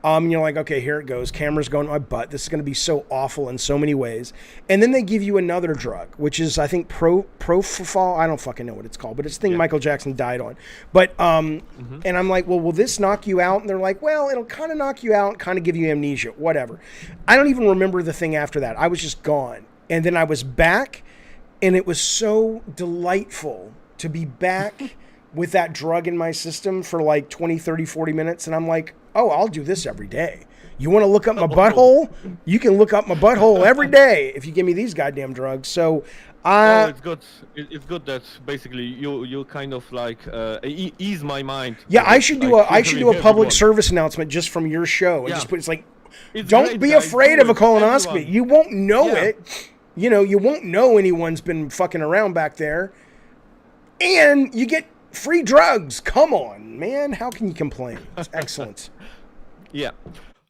Speaker 2: And you're like, okay, here it goes. Camera's going on my butt. This is going to be so awful in so many ways. And then they give you another drug, which is, I think, Propofol. I don't fucking know what it's called, but it's the thing Michael Jackson died on. But, and I'm like, well, will this knock you out? And they're like, well, it'll kind of knock you out, kind of give you amnesia, whatever. I don't even remember the thing after that. I was just gone. And then I was back, and it was so delightful to be back with that drug in my system for like 20, 30, 40 minutes. And I'm like, oh, I'll do this every day. You want to look up my butthole? You can look up my butthole every day if you give me these goddamn drugs. So,
Speaker 1: it's good. It's good that basically you kind of like ease my mind.
Speaker 2: Yeah, I should do a public service announcement just from your show and just put it's like, don't be afraid of a colonoscopy. Everyone. You won't know it. You know, you won't know anyone's been fucking around back there, and you get free drugs. Come on, man. How can you complain? It's excellent.
Speaker 1: Yeah.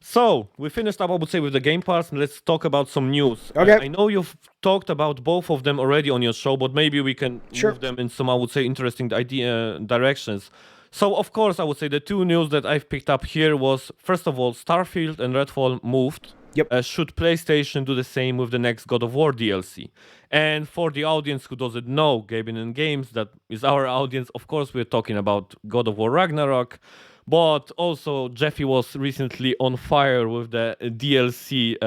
Speaker 1: So, we finished up, I would say, with the game parts, and let's talk about some news.
Speaker 2: Okay.
Speaker 1: I know you've talked about both of them already on your show, but maybe we can move them in some, I would say, interesting directions. So, of course, I would say the two news that I've picked up here was, first of all, Starfield and Redfall moved.
Speaker 2: Yep.
Speaker 1: Should PlayStation do the same with the next God of War DLC? And for the audience who doesn't know, Gaming and Games, that is our audience, of course, we're talking about God of War Ragnarok. But also, Jaffe was recently on fire with the DLC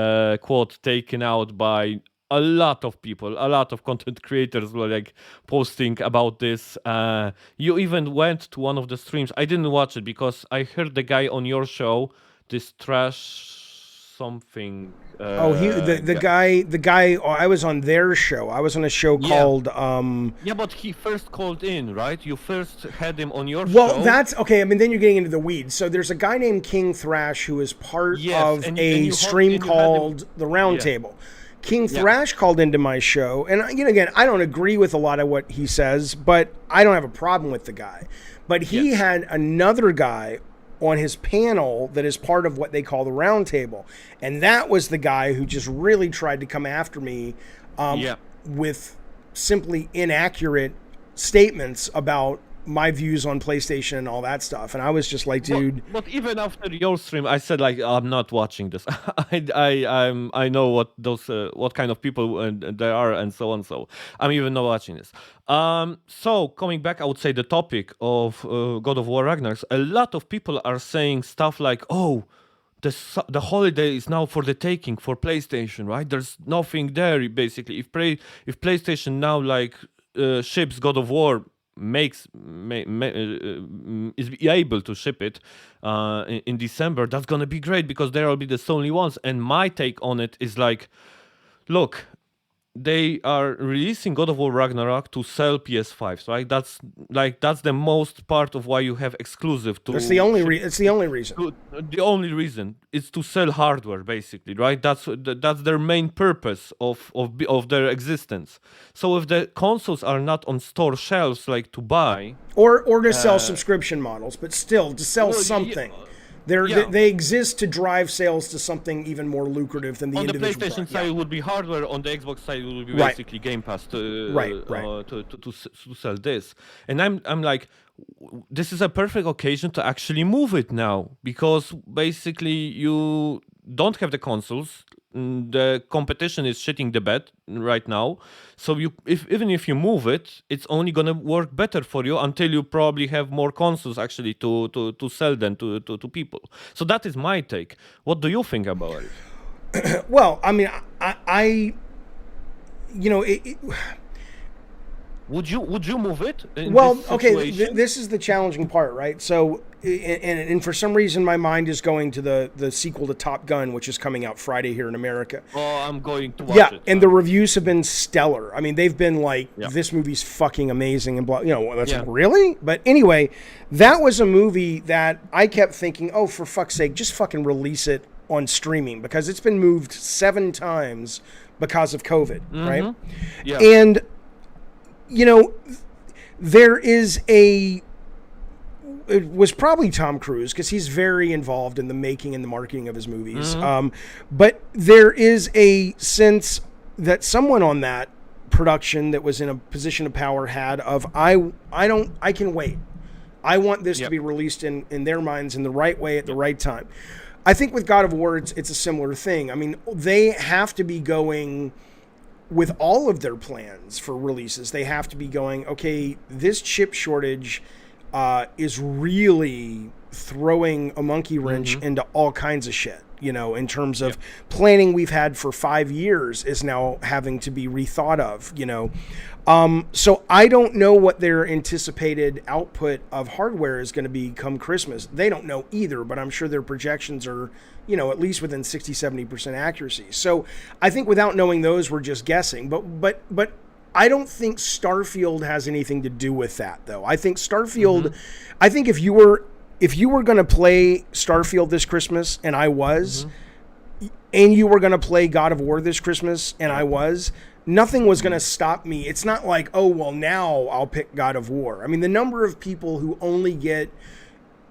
Speaker 1: quote taken out by a lot of people, a lot of content creators were like posting about this. You even went to one of the streams. I didn't watch it because I heard the guy on your show, this trash something.
Speaker 2: The guy. I was on their show. I was on a show called.
Speaker 1: Yeah, but he first called in, right? You first had him on your show.
Speaker 2: Well, that's okay. I mean, then you're getting into the weeds. So there's a guy named King Thrash who is part of a stream called The Roundtable. King Thrash called into my show, and you know, again, I don't agree with a lot of what he says, but I don't have a problem with the guy. But he had another guy on his panel that is part of what they call the Roundtable, and that was the guy who just really tried to come after me with simply inaccurate statements about my views on PlayStation and all that stuff. And I was just like, dude.
Speaker 1: But even after your stream, I said like, I'm not watching this. I know what kind of people there are and so on. So I'm even not watching this. So coming back, I would say the topic of God of War Ragnarok. A lot of people are saying stuff like, oh, the holiday is now for the taking for PlayStation, right? There's nothing there basically. If PlayStation now like ships God of War, is able to ship it in December, that's gonna be great because there will be the Sony ones. And my take on it is like, look, they are releasing God of War Ragnarok to sell PS5s, right? That's the most part of why you have exclusive to.
Speaker 2: It's the only reason.
Speaker 1: The only reason is to sell hardware, basically, right? That's their main purpose of their existence. So if the consoles are not on store shelves, like to buy
Speaker 2: or to sell subscription models, but still to sell something. They exist to drive sales to something even more lucrative than the individual.
Speaker 1: On the PlayStation side, it would be hardware. On the Xbox side, it would be basically Game Pass to sell this. And I'm like, this is a perfect occasion to actually move it now, because basically you don't have the consoles. The competition is shitting the bed right now. So even if you move it, it's only gonna work better for you until you probably have more consoles actually to sell them to people. So that is my take. What do you think about it?
Speaker 2: Well, I mean, I
Speaker 1: would you move it?
Speaker 2: Well, okay, this is the challenging part, right? So, and for some reason, my mind is going to the sequel to Top Gun, which is coming out Friday here in America.
Speaker 1: Oh, I'm going to watch it.
Speaker 2: And the reviews have been stellar. I mean, they've been like, this movie's fucking amazing, and blah. That's like, really? But anyway, that was a movie that I kept thinking, oh, for fuck's sake, just fucking release it on streaming, because it's been moved 7 times because of COVID, right?
Speaker 1: Yeah.
Speaker 2: And there is it was probably Tom Cruise, because he's very involved in the making and the marketing of his movies. But there is a sense that someone on that production that was in a position of power had of, I can wait. I want this to be released in their minds in the right way at the right time. I think with God of War, it's a similar thing. I mean, they have to be going with all of their plans for releases. They have to be going, okay, this chip shortage is really throwing a monkey wrench into all kinds of shit, in terms of planning we've had for 5 years is now having to be rethought of, So I don't know what their anticipated output of hardware is going to be come Christmas. They don't know either, but I'm sure their projections are, at least within 60-70% accuracy. So I think without knowing those, we're just guessing. But I don't think Starfield has anything to do with that, though. I think Starfield, I think if you were going to play Starfield this Christmas, and I was, and you were going to play God of War this Christmas, and I was, nothing was going to stop me. It's not like, oh, well, now I'll pick God of War. I mean, the number of people who only get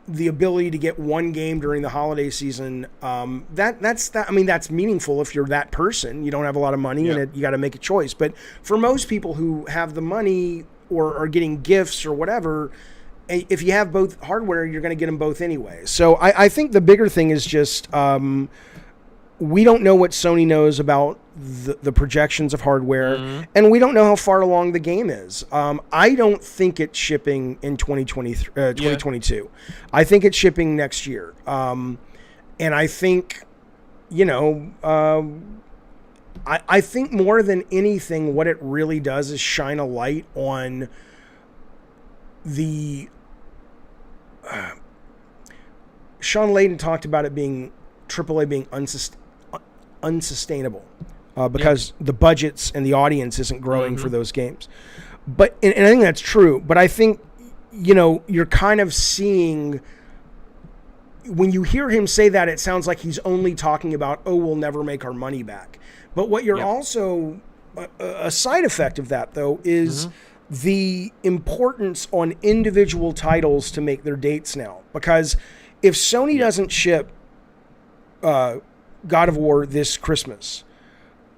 Speaker 2: the ability to get one game during the holiday season, that's meaningful if you're that person. You don't have a lot of money and you got to make a choice. But for most people who have the money or are getting gifts or whatever, if you have both hardware, you're going to get them both anyway. So I think the bigger thing is just we don't know what Sony knows about the projections of hardware, and we don't know how far along the game is. I don't think it's shipping in 2022. I think it's shipping next year. And I think, I think more than anything, what it really does is shine a light on the... Sean Layden talked about it being AAA being unsustainable because the budgets and the audience isn't growing for those games. But and I think that's true. But I think you're kind of seeing, when you hear him say that, it sounds like he's only talking about, oh, we'll never make our money back. But what you're also a side effect of that, though, is the importance on individual titles to make their dates now. Because if Sony doesn't ship God of War this Christmas,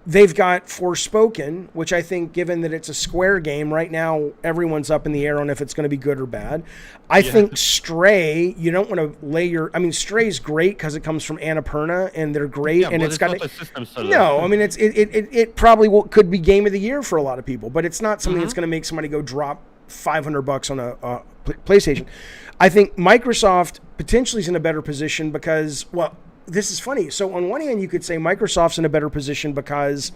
Speaker 2: They've got Forspoken, which I think, given that it's a Square game, right now everyone's up in the air on if it's going to be good or bad. I think Stray, you don't want to lay your... I mean, Stray's great because it comes from Annapurna, and they're great. And it's got...
Speaker 1: not a system seller.
Speaker 2: No, I mean, it probably could be game of the year for a lot of people, but it's not something that's going to make somebody go drop $500 on a PlayStation. I think Microsoft potentially is in a better position because, well, this is funny. So on one hand, you could say Microsoft's in a better position because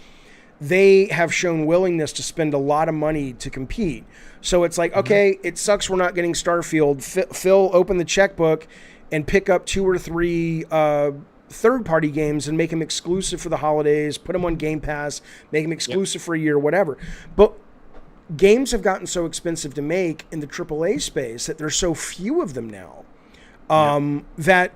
Speaker 2: they have shown willingness to spend a lot of money to compete. So it's like, okay, it sucks we're not getting Starfield. Phil, open the checkbook and pick up 2 or 3 third-party games and make them exclusive for the holidays, put them on Game Pass, make them exclusive for a year, whatever. But games have gotten so expensive to make in the AAA space that there's so few of them now that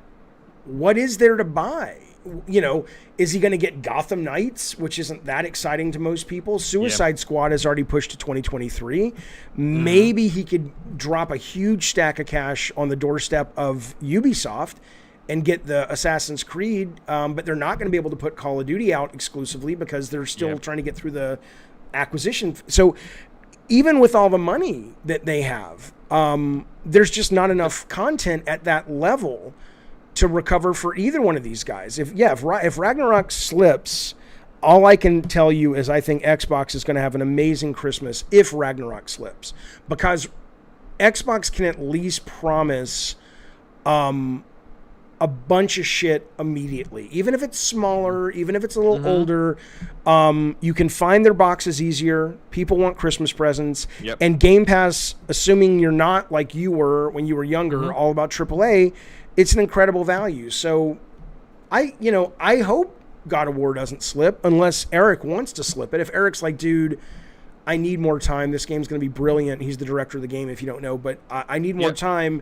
Speaker 2: what is there to buy? You know, is he going to get Gotham Knights, which isn't that exciting to most people? Suicide Squad has already pushed to 2023. Maybe he could drop a huge stack of cash on the doorstep of Ubisoft and get the Assassin's Creed, but they're not going to be able to put Call of Duty out exclusively because they're still trying to get through the acquisition. So even with all the money that they have, there's just not enough content at that level to recover for either one of these guys. If Ragnarok slips, all I can tell you is I think Xbox is going to have an amazing Christmas if Ragnarok slips, because Xbox can at least promise a bunch of shit immediately. Even if it's smaller, even if it's a little older, you can find their boxes easier. People want Christmas presents. And Game Pass, assuming you're not like you were when you were younger, all about AAA, it's an incredible value. So I hope God of War doesn't slip unless Eric wants to slip it. If Eric's like, dude, I need more time. This game's going to be brilliant. He's the director of the game, if you don't know, but I need more time.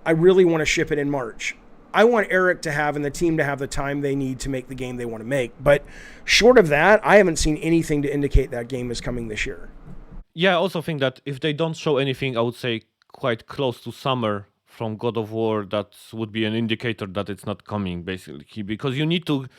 Speaker 2: I really want to ship it in March. I want Eric to have and the team to have the time they need to make the game they want to make. But short of that, I haven't seen anything to indicate that game is coming this year.
Speaker 1: Yeah, I also think that if they don't show anything, I would say quite close to summer from God of War, that would be an indicator that it's not coming, basically, because you need to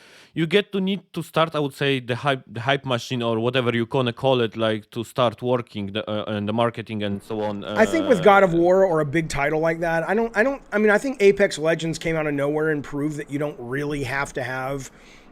Speaker 1: start, I would say, the hype machine or whatever you gonna call it, like to start working and the marketing and so on.
Speaker 2: I think with God of War or a big title like that, I think Apex Legends came out of nowhere and proved that you don't really have to have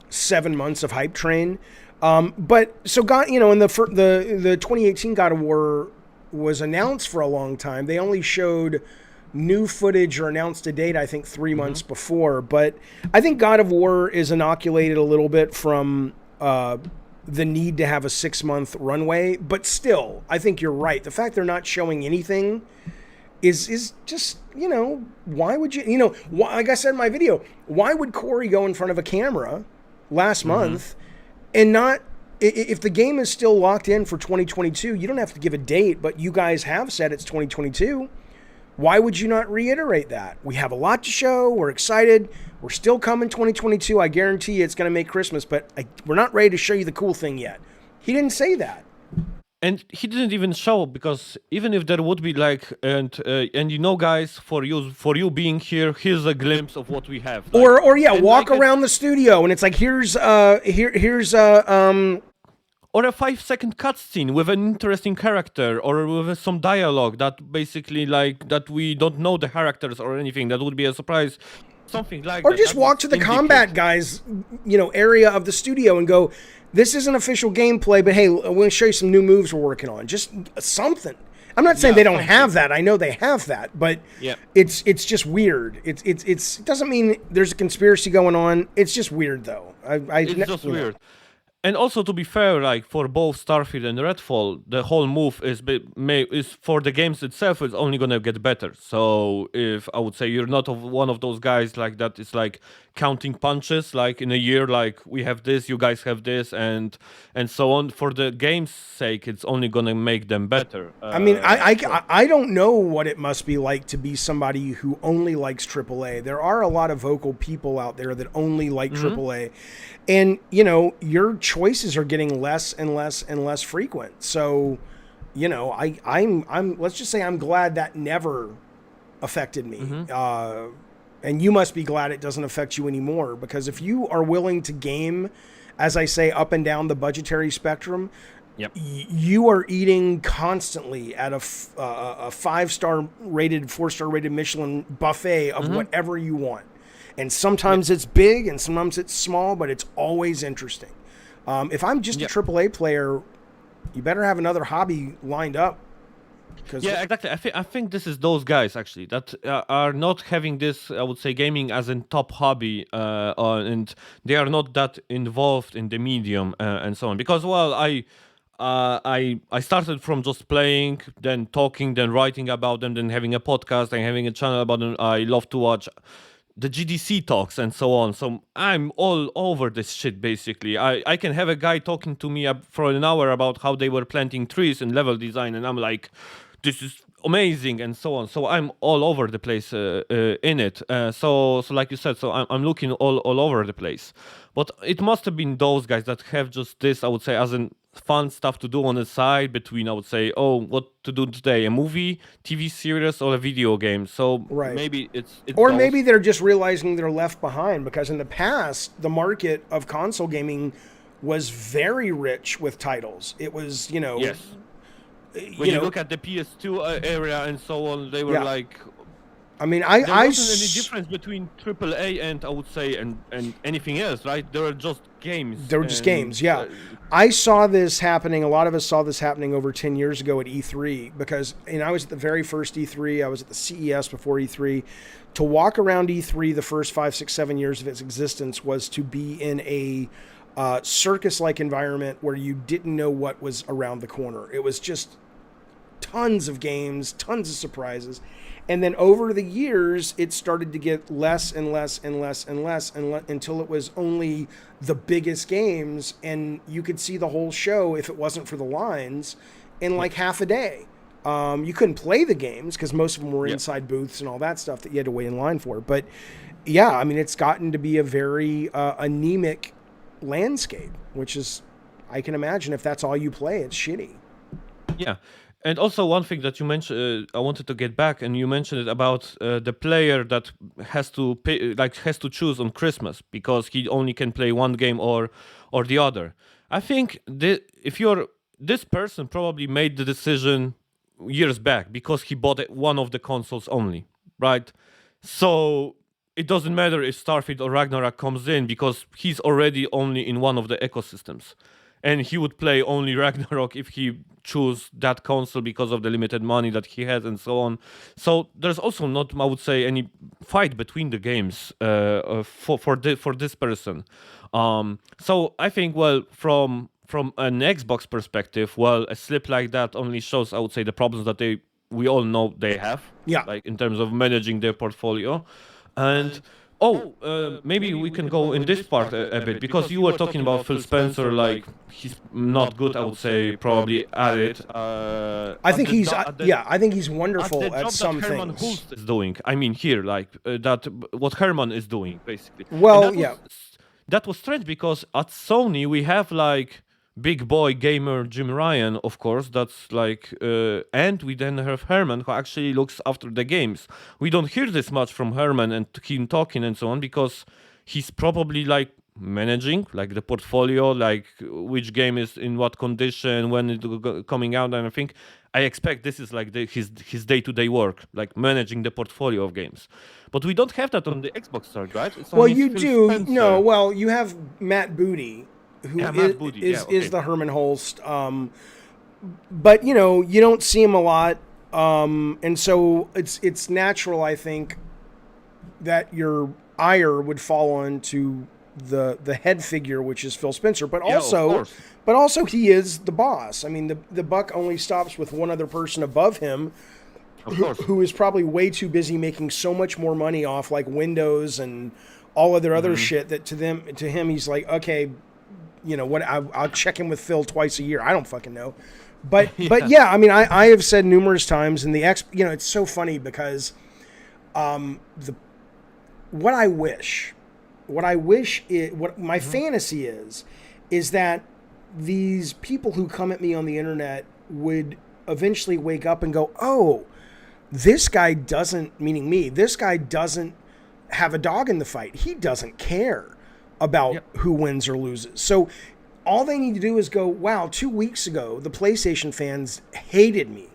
Speaker 2: 7 months of hype train. But so in the 2018 God of War was announced for a long time. They only showed new footage or announced a date, I think 3 months before. But I think God of War is inoculated a little bit from the need to have a 6-month runway. But still, I think you're right. The fact they're not showing anything is just, why would you, like I said in my video, why would Corey go in front of a camera last month and not, if the game is still locked in for 2022, you don't have to give a date, but you guys have said it's 2022. Why would you not reiterate that? We have a lot to show. We're excited. We're still coming 2022. I guarantee you it's going to make Christmas, but we're not ready to show you the cool thing yet. He didn't say that.
Speaker 1: And he didn't even show, because even if there would be guys, for you being here, here's a glimpse of what we have.
Speaker 2: Walk around the studio and it's like, here's
Speaker 1: or a 5-second cutscene with an interesting character, or with some dialogue that basically that we don't know the characters or anything. That would be a surprise, something like that.
Speaker 2: Or just walk to the combat guys, area of the studio and go, this isn't official gameplay, but hey, we're going to show you some new moves we're working on. Just something. I'm not saying they don't have that. I know they have that, but it's just weird. It doesn't mean there's a conspiracy going on. It's just weird, though.
Speaker 1: It's just weird. And also, to be fair, for both Starfield and Redfall, the whole move is for the games itself, it's only gonna get better. So if I would say you're not one of those guys that is counting punches, in a year, we have this, you guys have this, and so on. For the game's sake, it's only gonna make them better.
Speaker 2: I don't know what it must be like to be somebody who only likes AAA. There are a lot of vocal people out there that only like AAA. And, your choices are getting less and less and less frequent. So, I'm let's just say I'm glad that never affected me. And you must be glad it doesn't affect you anymore, because if you are willing to game as I say, up and down the budgetary spectrum.
Speaker 1: Yep.
Speaker 2: You are eating constantly at a 5-star rated, 4-star rated Michelin buffet of whatever you want. And sometimes it's big and sometimes it's small, but it's always interesting. If I'm just a AAA player, you better have another hobby lined up.
Speaker 1: Yeah, exactly. I think this is those guys actually that are not having this, I would say, gaming as a top hobby, and they are not that involved in the medium and so on. Because I started from just playing, then talking, then writing about them, then having a podcast, and having a channel about them. I love to watch the GDC talks and so on. So I'm all over this shit, basically. I can have a guy talking to me for an hour about how they were planting trees and level design, and I'm like, this is amazing and so on. So I'm all over the place in it. So like you said, so I'm looking all over the place. But it must have been those guys that have just this, I would say, as in fun stuff to do on the side between, I would say, what to do today, a movie, TV series, or a video game. So maybe it's
Speaker 2: or
Speaker 1: those.
Speaker 2: maybe they're just realizing they're left behind, because in the past, the market of console gaming was very rich with titles. It was,
Speaker 1: Yes. When you look at the PS2 area and so on, they were like,
Speaker 2: I mean,
Speaker 1: there wasn't any difference between AAA and, I would say, and anything else, right? There were just games.
Speaker 2: They were just games, yeah. I saw this happening. A lot of us saw this happening over 10 years ago at E3, because I was at the very first E3. I was at the CES before E3. To walk around E3 the first 5, 6, 7 years of its existence was to be in a circus-like environment where you didn't know what was around the corner. It was just tons of games, tons of surprises. And then over the years, it started to get less and less and less and less until it was only the biggest games, and you could see the whole show, if it wasn't for the lines, in like half a day. You couldn't play the games because most of them were inside booths and all that stuff that you had to wait in line for. But yeah, I mean, it's gotten to be a very anemic landscape, which is, I can imagine if that's all you play, it's shitty.
Speaker 1: Yeah. And also one thing that you mentioned, I wanted to get back, and you mentioned it about the player that has to pay, has to choose on Christmas because he only can play one game or the other. I think this person probably made the decision years back because he bought one of the consoles only, right? So it doesn't matter if Starfield or Ragnarok comes in because he's already only in one of the ecosystems. And he would play only Ragnarok if he choose that console because of the limited money that he has and so on. So there's also not, I would say, any fight between the games for this person. So I think, well, from an Xbox perspective, well, a slip like that only shows, I would say, the problems that we all know they have.
Speaker 2: Yeah.
Speaker 1: Like in terms of managing their portfolio. And maybe we can go in this part a bit, because you were talking about Phil Spencer, like he's not good, I would say, probably at it.
Speaker 2: I think he's wonderful at some
Speaker 1: that Herman
Speaker 2: things.
Speaker 1: Hulst is doing. I mean, here, like what Herman is doing, basically.
Speaker 2: Well,
Speaker 1: that was strange because at Sony we have like big boy gamer Jim Ryan, of course, that's like, and we then have Herman, who actually looks after the games. We don't hear this much from Herman and him talking and so on, because he's probably like managing like the portfolio, like which game is in what condition, when it's coming out, and I expect this is like his day-to-day work, like managing the portfolio of games. But we don't have that on the Xbox side, right?
Speaker 2: Well, you do. Spencer. No, well, you have Matt Booty, who is the Herman Holst. But you don't see him a lot, and so it's natural, I think, that your ire would fall onto the head figure, which is Phil Spencer. But also he is the boss. I mean, the buck only stops with one other person above him, who is probably way too busy making so much more money off like Windows and all of their other shit that to him he's like, okay, what, I'll check in with Phil twice a year. I don't fucking know. But yeah, I mean, I have said numerous times in the it's so funny because what my fantasy is that these people who come at me on the internet would eventually wake up and go, oh, this guy doesn't have a dog in the fight. He doesn't care. about who wins or loses. So all they need to do is go, wow, 2 weeks ago, the PlayStation fans hated me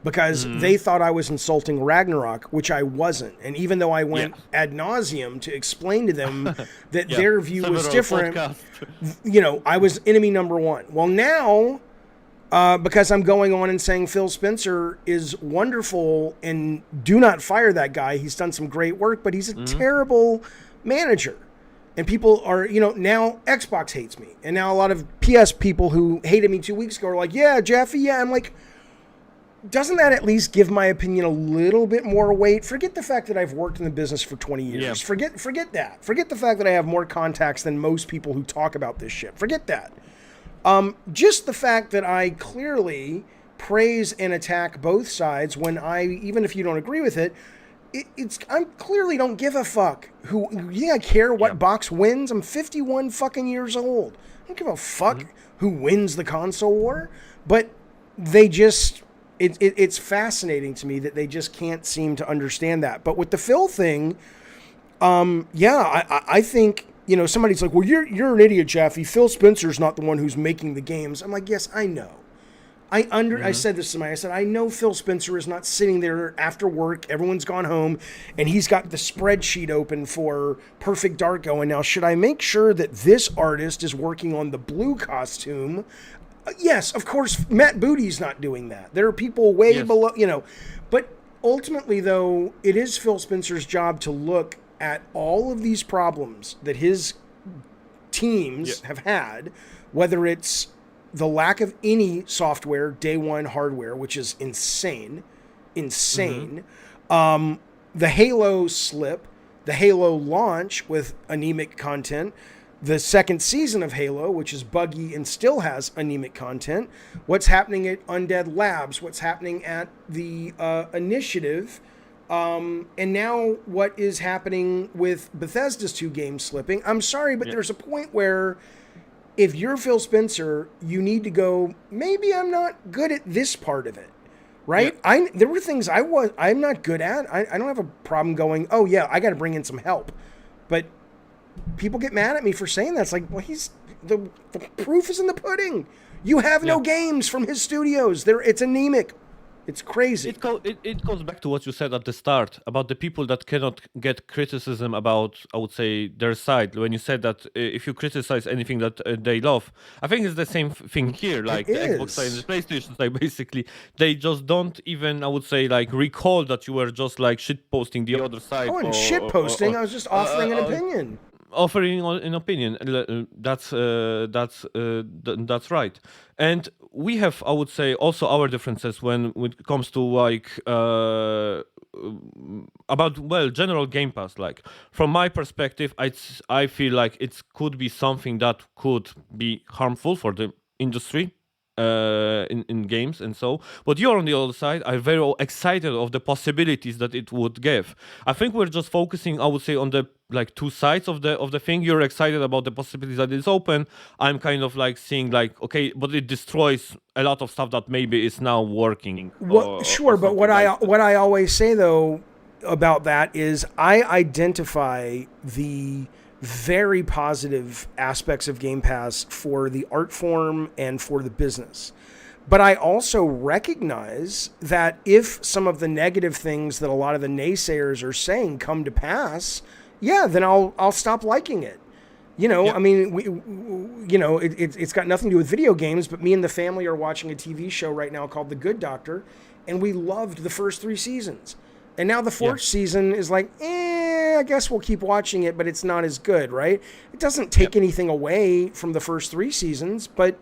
Speaker 2: because they thought I was insulting Ragnarok, which I wasn't. And even though I went ad nauseum to explain to them that their view was different, I was enemy number one. Well, now, because I'm going on and saying Phil Spencer is wonderful and do not fire that guy. He's done some great work, but he's a terrible manager. And people are, now Xbox hates me. And now a lot of PS people who hated me 2 weeks ago are like, yeah, Jaffe, yeah. I'm like, doesn't that at least give my opinion a little bit more weight? Forget the fact that I've worked in the business for 20 years. Yeah. Forget that. Forget the fact that I have more contacts than most people who talk about this shit. Forget that. Just the fact that I clearly praise and attack both sides when even if you don't agree with it, I clearly don't give a fuck I care what box wins. I'm 51 fucking years old. I don't give a fuck who wins the console war, but they just, it's fascinating to me that they just can't seem to understand that. But with the Phil thing, I think, somebody's like, well, you're an idiot, Jaffe. Phil Spencer's not the one who's making the games. I'm like, yes, I know. I said this to somebody. I said, I know Phil Spencer is not sitting there after work. Everyone's gone home, and he's got the spreadsheet open for Perfect Dark going. Now, should I make sure that this artist is working on the blue costume? Yes, of course, Matt Booty's not doing that. There are people way below, But ultimately, though, it is Phil Spencer's job to look at all of these problems that his teams have had, whether it's the lack of any software, day one hardware, which is insane. The Halo slip, the Halo launch with anemic content, the second season of Halo, which is buggy and still has anemic content, what's happening at Undead Labs, what's happening at the Initiative, and now what is happening with Bethesda's 2 games slipping. I'm sorry, but there's a point where if you're Phil Spencer, you need to go, maybe I'm not good at this part of it, right? Yeah. There were things I'm not good at. I don't have a problem going, oh yeah, I got to bring in some help. But people get mad at me for saying that. It's like, well, the proof is in the pudding. You have no games from his studios. It's anemic. It's crazy.
Speaker 1: It goes back to what you said at the start about the people that cannot get criticism about, I would say, their side. When you said that if you criticize anything that they love, I think it's the same thing here. Like the Xbox side and the PlayStation side, basically, they just don't even, I would say, like recall that you were just like shit posting the other side.
Speaker 2: Oh, and shit posting. I was just offering an opinion.
Speaker 1: Offering an opinion. That's right. And we have, I would say, also our differences when it comes to like about general Game Pass. Like from my perspective, I feel like it could be something that could be harmful for the industry. In games and so, but you're on the other side. I'm very excited of the possibilities that it would give. I think we're just focusing, I would say, on the like two sides of the thing. You're excited about the possibilities that it's open. I'm kind of like seeing like, okay, but it destroys a lot of stuff that maybe is now working.
Speaker 2: Sure, but what I always say though about that is I identify the very positive aspects of Game Pass for the art form and for the business. But I also recognize that if some of the negative things that a lot of the naysayers are saying come to pass, then I'll stop liking it. I mean, it's got nothing to do with video games, but me and the family are watching a TV show right now called The Good Doctor, and we loved the first 3 seasons. And now the 4th season is like, I guess we'll keep watching it, but it's not as good, right? It doesn't take anything away from the first 3 seasons, but,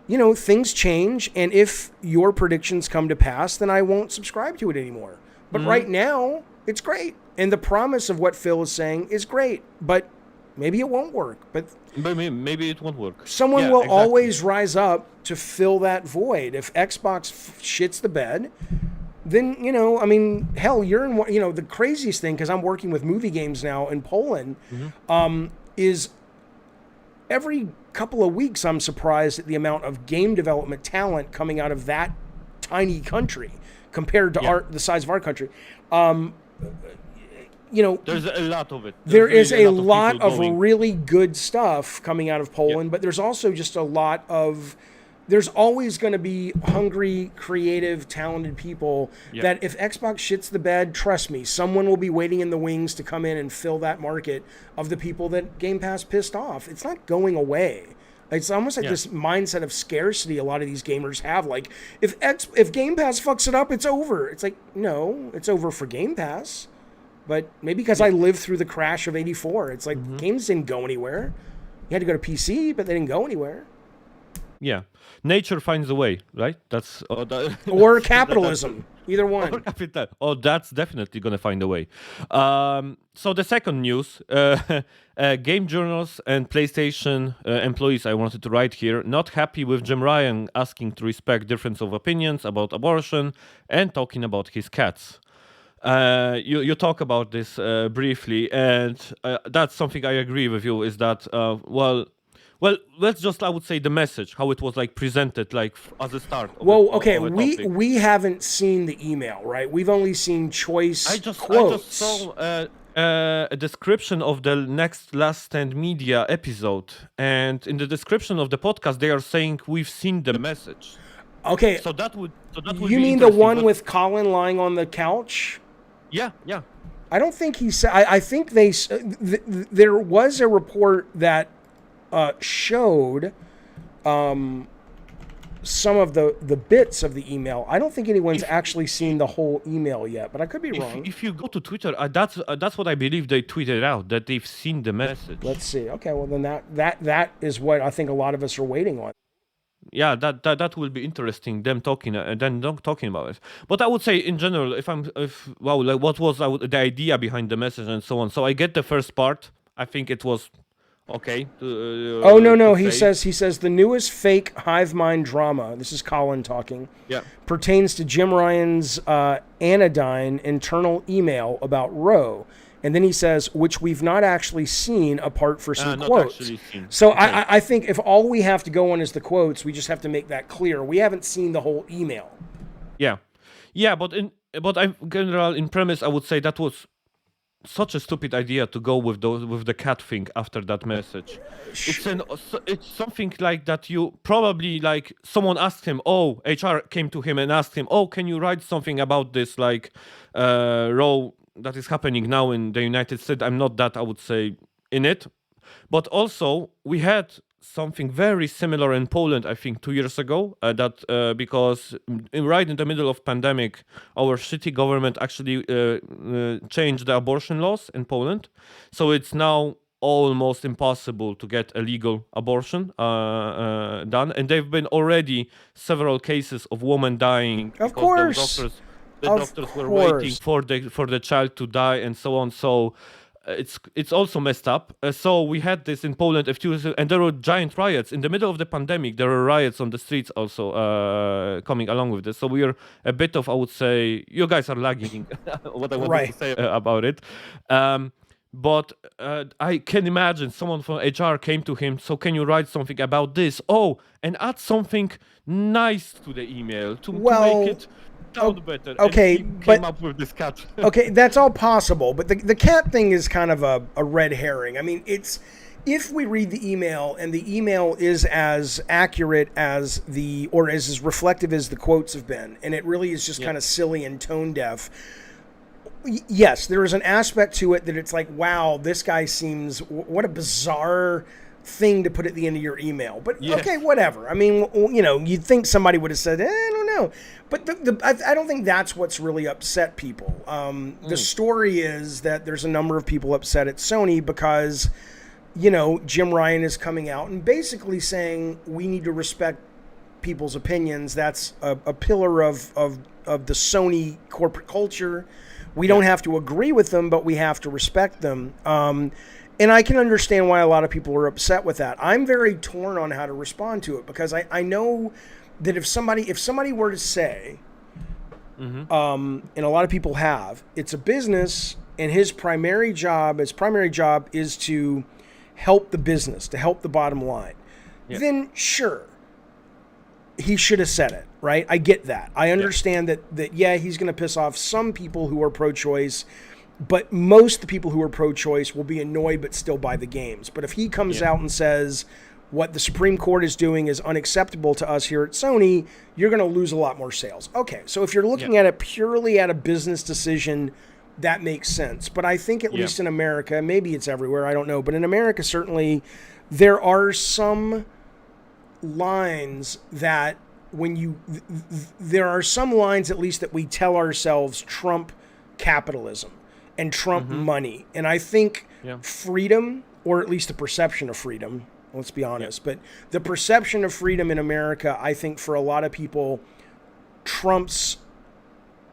Speaker 2: things change. And if your predictions come to pass, then I won't subscribe to it anymore. But right now, it's great. And the promise of what Phil is saying is great, but maybe it won't work. But
Speaker 1: maybe it won't work.
Speaker 2: Someone will always rise up to fill that void. If Xbox shits the bed, then, hell, you're in, the craziest thing, because I'm working with movie games now in Poland, is every couple of weeks I'm surprised at the amount of game development talent coming out of that tiny country compared to the size of our country.
Speaker 1: there's a lot of it.
Speaker 2: There is
Speaker 1: really
Speaker 2: a
Speaker 1: lot
Speaker 2: lot
Speaker 1: people
Speaker 2: of
Speaker 1: going.
Speaker 2: really good stuff coming out of Poland, but there's also just a lot of. There's always going to be hungry, creative, talented people that if Xbox shits the bed, trust me, someone will be waiting in the wings to come in and fill that market of the people that Game Pass pissed off. It's not going away. It's almost like this mindset of scarcity a lot of these gamers have. Like, if Game Pass fucks it up, it's over. It's like, no, it's over for Game Pass. But maybe because I lived through the crash of '84, it's like games didn't go anywhere. You had to go to PC, but they didn't go anywhere.
Speaker 1: Yeah, nature finds a way, right? That's
Speaker 2: or capitalism, either one.
Speaker 1: Or capital. Oh, that's definitely gonna find a way. So the second news: game journals and PlayStation employees. I wanted to write here, not happy with Jim Ryan asking to respect difference of opinions about abortion and talking about his cats. You talk about this briefly, and that's something I agree with you. Is that well, let's just, I would say, the message, how it was like presented, like as a start.
Speaker 2: Okay, we haven't seen the email, right? We've only seen choice quotes.
Speaker 1: I just saw a description of the next Last Stand Media episode, and in the description of the podcast, they are saying we've seen the message.
Speaker 2: Okay,
Speaker 1: so that would
Speaker 2: you mean the one with Colin lying on the couch?
Speaker 1: Yeah.
Speaker 2: I don't think he said. I think there was a report that showed some of the bits of the email. I don't think anyone's actually seen the whole email yet, but I could be wrong.
Speaker 1: If you go to Twitter, that's what I believe they tweeted out, that they've seen the message.
Speaker 2: Let's see. Okay, well then that is what I think a lot of us are waiting on.
Speaker 1: Yeah, that will be interesting. Them talking talking about it. But I would say in general, what was the idea behind the message and so on. So I get the first part. I think it was okay.
Speaker 2: No. He says the newest fake hive mind drama. This is Colin talking.
Speaker 1: Yeah.
Speaker 2: Pertains to Jim Ryan's anodyne internal email about Roe. And then he says, which we've not actually seen apart for some quotes. So okay. I think if all we have to go on is the quotes, we just have to make that clear. We haven't seen the whole email. Yeah,
Speaker 1: but in general, in premise, I would say that was such a stupid idea to go with the cat thing after that message. It's something like that. You probably, like, someone asked him. Oh, HR came to him and asked him, "Oh, can you write something about this, like Roe that is happening now in the United States?" I'm not that, I would say, in it. But also, we had something very similar in Poland, I think, 2 years ago, because right in the middle of pandemic, our shitty government actually changed the abortion laws in Poland. So it's now almost impossible to get a legal abortion done. And there have been already several cases of women dying.
Speaker 2: Of course.
Speaker 1: The doctors were waiting for the child to die and so on. So it's also messed up. So we had this in Poland a few years ago, and there were giant riots in the middle of the pandemic. There were riots on the streets also coming along with this. So we are a bit of, I would say, you guys are lagging what I wanted to say about it. But I can imagine someone from HR came to him. So can you write something about this? Oh, and add something nice to the email to make it better.
Speaker 2: Okay,
Speaker 1: and came up with this cat.
Speaker 2: Okay, that's all possible, but the cat thing is kind of a red herring. I mean, it's, if we read the email and the email is as accurate as or as reflective as the quotes have been, and it really is just kind of silly and tone deaf. Yes, there is an aspect to it that it's like, wow, this guy seems, what a bizarre thing to put at the end of your email. But okay, whatever. I mean, you'd think somebody would have said, I don't know. But I don't think that's what's really upset people. The story is that there's a number of people upset at Sony because, Jim Ryan is coming out and basically saying we need to respect people's opinions. That's a pillar of the Sony corporate culture. We don't have to agree with them, but we have to respect them. And I can understand why a lot of people are upset with that. I'm very torn on how to respond to it because I know that if somebody were to say, and a lot of people have, it's a business and his primary job is to help the business, to help the bottom line, then sure, he should have said it, right? I get that. I understand that he's going to piss off some people who are pro-choice. but most of the people who are pro-choice will be annoyed but still buy the games. But if he comes out and says what the Supreme Court is doing is unacceptable to us here at Sony, you're going to lose a lot more sales. Okay, so if you're looking at it purely at a business decision, that makes sense. But I think at least in America, maybe it's everywhere, I don't know, but in America certainly there are some lines that there are some lines at least that we tell ourselves trump capitalism and Trump money. And I think freedom, or at least the perception of freedom, let's be honest, but the perception of freedom in America, I think for a lot of people trumps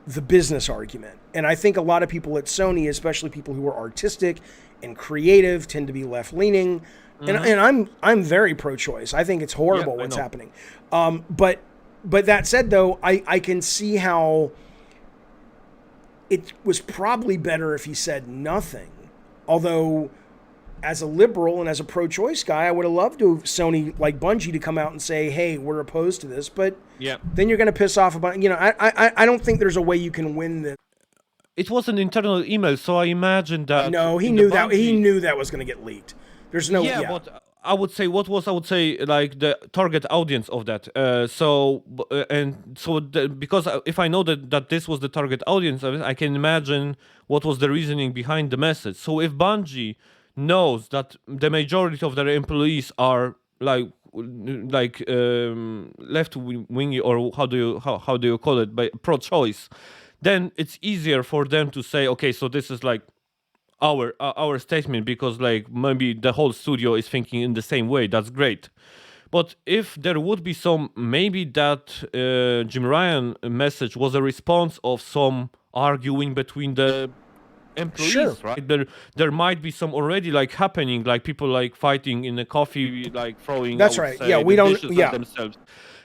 Speaker 2: the business argument. And I think a lot of people at Sony, especially people who are artistic and creative, tend to be left-leaning. And I'm very pro-choice. I think it's horrible what's happening. But that said, though, I can see how it was probably better if he said nothing. Although, as a liberal and as a pro-choice guy, I would have loved to have Sony, like Bungie, to come out and say, hey, we're opposed to this. But then you're going to piss off about, I don't think there's a way you can win this.
Speaker 1: It was an internal email, so I imagine that...
Speaker 2: No, he knew that was going to get leaked. There's no...
Speaker 1: but I would say like the target audience of that. Because if I know that this was the target audience of it, I can imagine what was the reasoning behind the message. So if Bungie knows that the majority of their employees are left wingy, or how do you call it, by pro-choice, then it's easier for them to say, okay, so this is like our statement, because like maybe the whole studio is thinking in the same way. That's great. But if there would be maybe that Jim Ryan message was a response of some arguing between the employees, right? There might be some already like happening, like people like fighting in a coffee, like throwing.
Speaker 2: That's right. We don't.
Speaker 1: At themselves.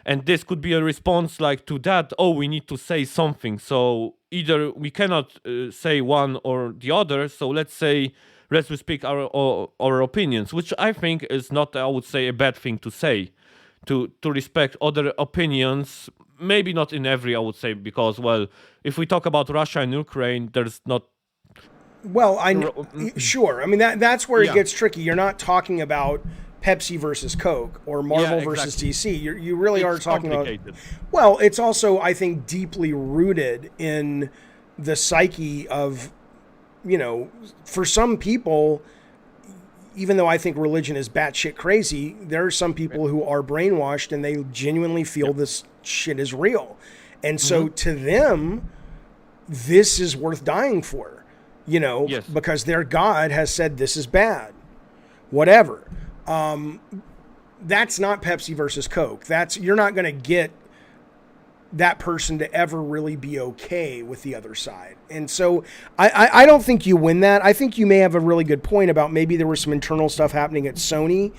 Speaker 1: And this could be a response like to that. Oh, we need to say something. So either we cannot say one or the other. So let's speak our opinions, which I think is not, I would say, a bad thing to say. To respect other opinions, maybe not in every, I would say, because if we talk about Russia and Ukraine, there's not.
Speaker 2: Well, sure. I mean that's where it gets tricky. You're not talking about Pepsi versus Coke or Marvel versus DC. You really are talking about. Well, it's also, I think, deeply rooted in the psyche of, for some people, even though I think religion is batshit crazy, there are some people who are brainwashed and they genuinely feel this shit is real. And so to them, this is worth dying for, because their God has said this is bad, whatever. That's not Pepsi versus Coke. You're not going to get that person to ever really be okay with the other side. And so I don't think you win that. I think you may have a really good point about maybe there was some internal stuff happening at Sony,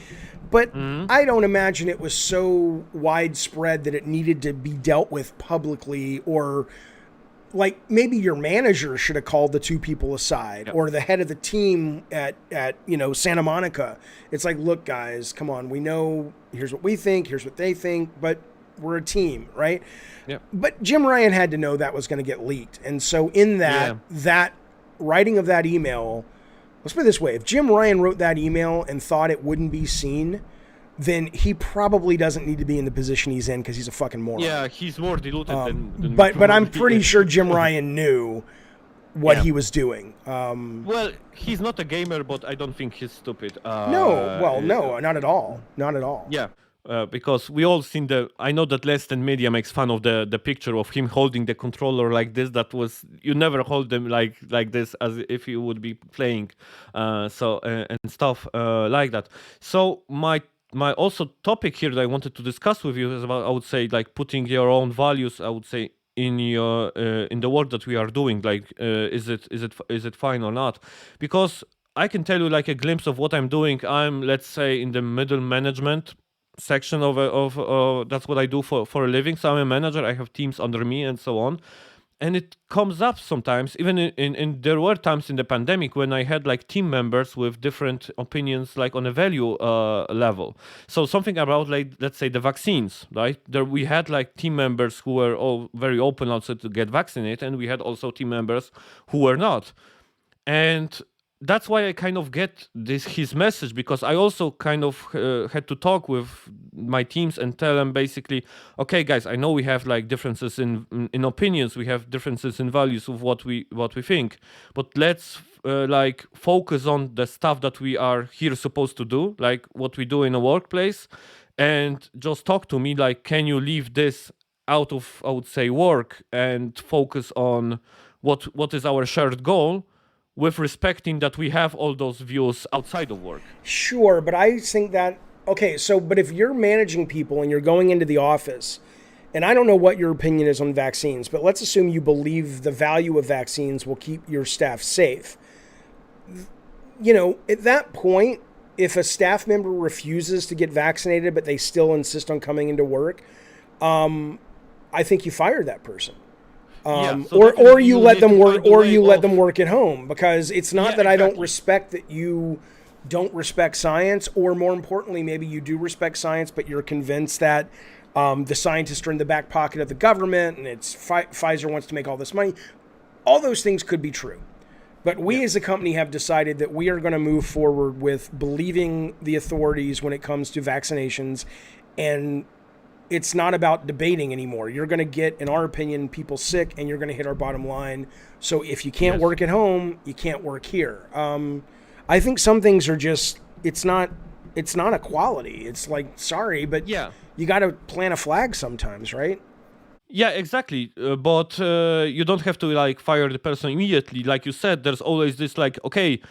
Speaker 2: but I don't imagine it was so widespread that it needed to be dealt with publicly, or like maybe your manager should have called the two people aside, or the head of the team at Santa Monica. It's like, look, guys, come on. We know, here's what we think, here's what they think, but we're a team, right? Yeah. But Jim Ryan had to know that was going to get leaked. And so in that writing of that email, let's put it this way. If Jim Ryan wrote that email and thought it wouldn't be seen, then he probably doesn't need to be in the position he's in, because he's a fucking moron.
Speaker 1: Yeah, he's more diluted than
Speaker 2: But I'm pretty sure Jim Ryan knew what he was doing.
Speaker 1: Well, he's not a gamer, but I don't think he's stupid.
Speaker 2: No, not at all. Not at all.
Speaker 1: Yeah, because we all seen I know that Less Than Media makes fun of the picture of him holding the controller like this. That was, you never hold them like this as if you would be playing, and stuff like that. So my also topic here that I wanted to discuss with you is about, I would say, like putting your own values, I would say, in the work that we are doing. Like, is it fine or not? Because I can tell you like a glimpse of what I'm doing. I'm, let's say, in the middle management section of that's what I do for a living. So I'm a manager. I have teams under me and so on. And it comes up sometimes, even in there were times in the pandemic when I had like team members with different opinions, like on a value level. So something about, like, let's say the vaccines, right? There we had like team members who were all very open also to get vaccinated, and we had also team members who were not. And that's why I kind of get his message, because I also kind of had to talk with my teams and tell them basically, okay, guys, I know we have like differences in opinions, we have differences in values of what we think, but let's like focus on the stuff that we are here supposed to do, like what we do in a workplace, and just talk to me like, can you leave this out of, I would say, work and focus on what is our shared goal, with respecting that we have all those views outside of work.
Speaker 2: Sure, but I think that, okay, so, but if you're managing people and you're going into the office, and I don't know what your opinion is on vaccines, but let's assume you believe the value of vaccines will keep your staff safe. You know, at that point, if a staff member refuses to get vaccinated, but they still insist on coming into work, I think you fire that person. Or you let them work, or you let them work at home, because it's not that I don't respect that you don't respect science, or more importantly, maybe you do respect science, but you're convinced that the scientists are in the back pocket of the government, and it's Pfizer wants to make all this money. All those things could be true. But we as a company have decided that we are going to move forward with believing the authorities when it comes to vaccinations, and it's not about debating anymore. You're going to get, in our opinion, people sick, and you're going to hit our bottom line. So if you can't work at home, you can't work here. I think some things are just, it's not a quality. It's like, sorry, but you got to plant a flag sometimes, right?
Speaker 1: Yeah, exactly. But you don't have to like fire the person immediately. Like you said, there's always this like, okay,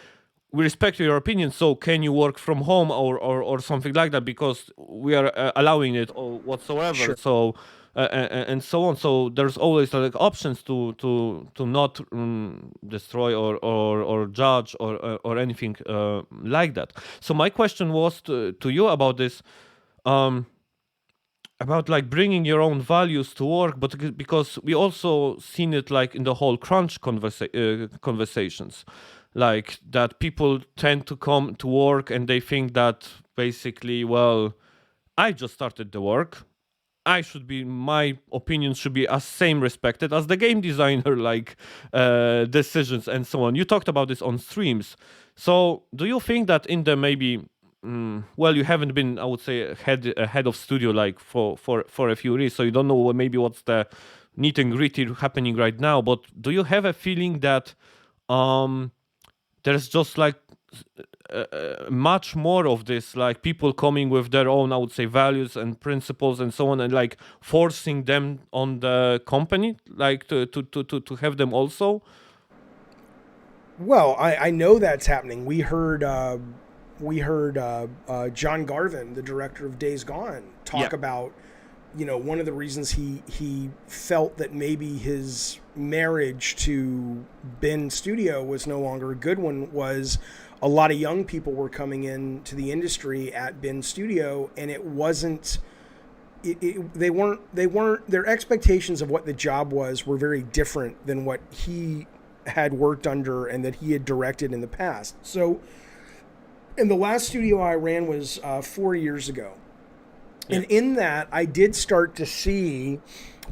Speaker 1: we respect your opinion, so can you work from home or something like that, because we are allowing it or whatsoever.
Speaker 2: Sure.
Speaker 1: So and so on. So there's always like options to not destroy or judge or anything like that. So my question was to you about this. About like bringing your own values to work, but because we also seen it like in the whole crunch conversations, like that people tend to come to work and they think that basically, well, I just started the work, my opinion should be as same respected as the game designer like decisions and so on. You talked about this on streams. So do you think that in the maybe well, you haven't been, I would say, head of studio like for a few years, so you don't know maybe what's the nitty and gritty happening right now. But do you have a feeling that there's just like much more of this, like people coming with their own, I would say, values and principles and so on, and like forcing them on the company, like to have them also?
Speaker 2: Well, I know that's happening. We heard John Garvin, the director of Days Gone, talk about, you know, one of the reasons he felt that maybe his marriage to Ben Studio was no longer a good one was a lot of young people were coming in to the industry at Ben Studio, and it wasn't. They weren't. Their expectations of what the job was were very different than what he had worked under and that he had directed in the past. So. And the last studio I ran was 4 years ago. And in that, I did start to see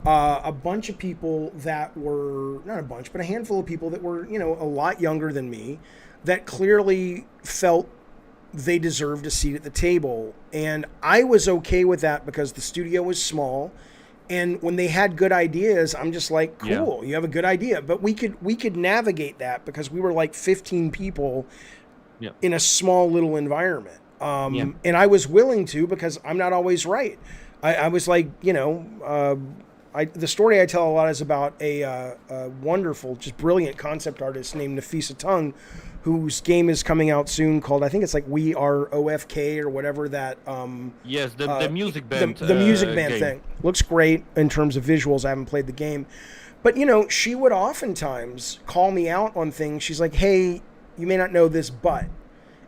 Speaker 2: a bunch of people that were, not a bunch, but a handful of people that were, you know, a lot younger than me, that clearly felt they deserved a seat at the table. And I was okay with that because the studio was small. And when they had good ideas, I'm just like, cool, you have a good idea. But we could navigate that because we were like 15 people in a small little environment. And I was willing to, because I'm not always right. I was like, you know, the story I tell a lot is about a wonderful, just brilliant concept artist named Nafisa Tung, whose game is coming out soon called, I think it's like We Are OFK or whatever that.
Speaker 1: Yes, the music band.
Speaker 2: The music band
Speaker 1: game.
Speaker 2: thing. Looks great in terms of visuals. I haven't played the game. But, you know, she would oftentimes call me out on things. She's like, hey, you may not know this, but.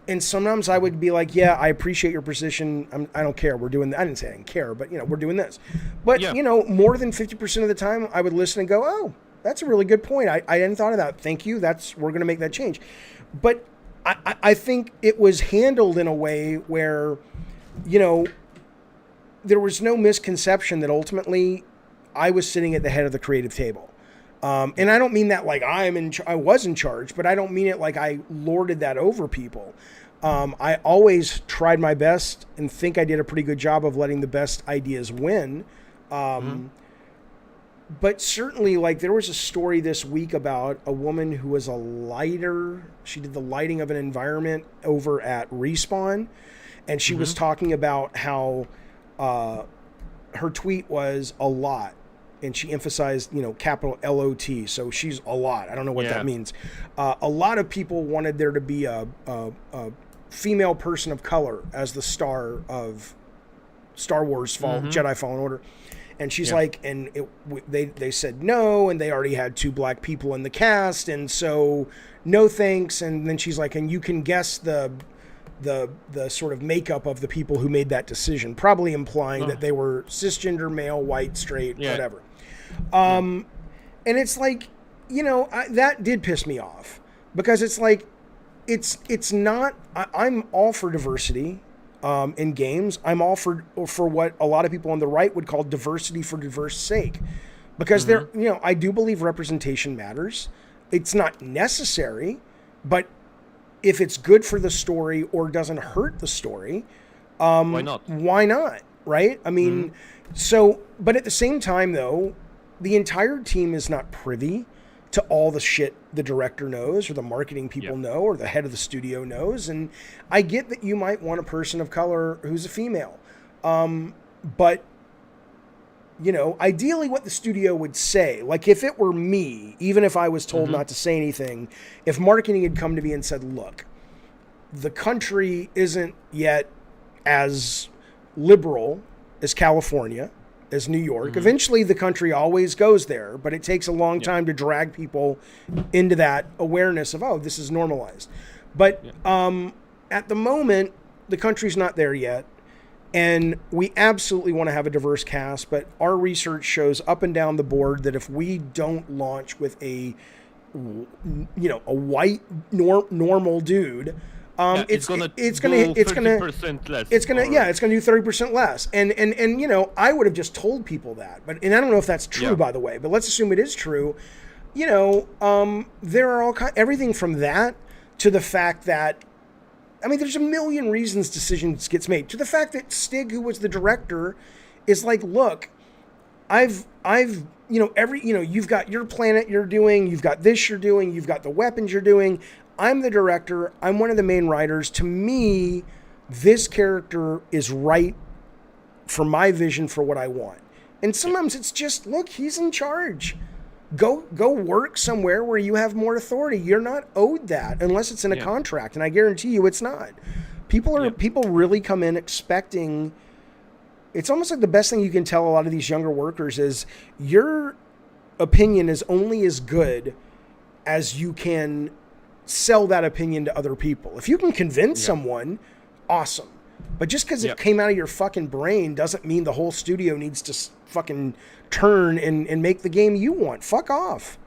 Speaker 2: And sometimes I would be like, yeah, I appreciate your position. I don't care. We're doing I didn't say I didn't care, but, you know, we're doing this. But, you know, more than 50% of the time, I would listen and go, oh, that's a really good point. I hadn't thought of that. Thank you. We're going to make that change. But I think it was handled in a way where, you know, there was no misconception that ultimately I was sitting at the head of the creative table. And I don't mean that like I was in charge, but I don't mean it like I lorded that over people. I always tried my best and think I did a pretty good job of letting the best ideas win. But certainly, like, there was a story this week about a woman who was a lighter. She did the lighting of an environment over at Respawn. And she was talking about how her tweet was a lot. And she emphasized, capital LOT. So she's a lot. I don't know what that means. A lot of people wanted there to be a female person of color as the star of Star Wars Jedi Fallen Order. And she's like, and they said no, and they already had 2 black people in the cast, and so no thanks. And then she's like, and you can guess the sort of makeup of the people who made that decision, probably implying that they were cisgender, male, white, straight, whatever. And it's like, that did piss me off, because it's like, it's not. I'm all for diversity. In games, I'm all for what a lot of people on the right would call diversity for diverse sake, because I do believe representation matters. It's not necessary, but if it's good for the story or doesn't hurt the story,
Speaker 1: why not?
Speaker 2: Why not? Right? I mean, but at the same time, though, the entire team is not privy to all the shit the director knows or the marketing people know or the head of the studio knows. And I get that you might want a person of color who's a female. But, ideally what the studio would say, like if it were me, even if I was told not to say anything, if marketing had come to me and said, look, the country isn't yet as liberal as California, as New York. Eventually the country always goes there, but it takes a long time to drag people into that awareness of, oh, this is normalized. But at the moment, the country's not there yet. And we absolutely want to have a diverse cast, but our research shows up and down the board that if we don't launch with a white normal dude, it's gonna do 30% less. And I would have just told people that, and I don't know if that's true, by the way, but let's assume it is true. There are everything from that to the fact that, there's a million reasons decisions gets made, to the fact that Stig, who was the director, is like, look, you've got your planet you're doing, you've got this you're doing, you've got the weapons you're doing. I'm the director. I'm one of the main writers. To me, this character is right for my vision for what I want. And sometimes it's just, look, he's in charge. Go work somewhere where you have more authority. You're not owed that unless it's in a contract, and I guarantee you it's not. People really come in expecting. It's almost like the best thing you can tell a lot of these younger workers is your opinion is only as good as you can sell that opinion to other people. If you can convince someone, awesome. But just because it came out of your fucking brain doesn't mean the whole studio needs to fucking turn and make the game you want. Fuck off.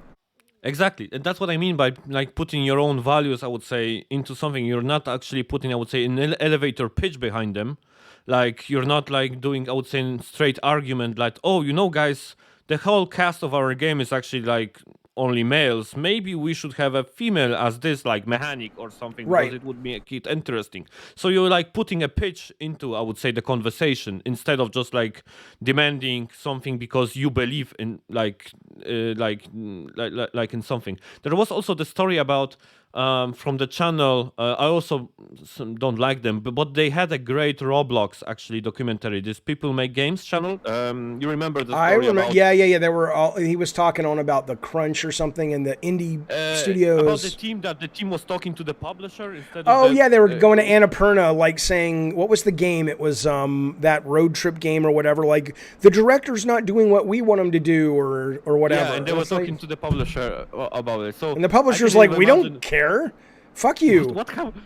Speaker 1: Exactly. And that's what I mean by like putting your own values, I would say, into something. You're not actually putting, I would say, an elevator pitch behind them. Like you're not like doing, I would say, a straight argument like, oh, guys, the whole cast of our game is actually like only males. Maybe we should have a female as this like mechanic or something, because it would make it interesting. So you're like putting a pitch into, I would say, the conversation, instead of just like demanding something because you believe in like in something. There was also the story about from the channel. I also don't like them, but they had a great Roblox actually documentary. This People Make Games channel. You remember the story?
Speaker 2: I remember. Yeah. There were all. He was talking on about the crunch or something, and the indie studios.
Speaker 1: About the team was talking to the publisher instead.
Speaker 2: They were going to Annapurna, like saying, what was the game? It was that road trip game or whatever. Like the director's not doing what we want him to do, or whatever.
Speaker 1: Yeah, and they were talking to the publisher about it. So
Speaker 2: and the publisher's like, we don't care. Fuck you.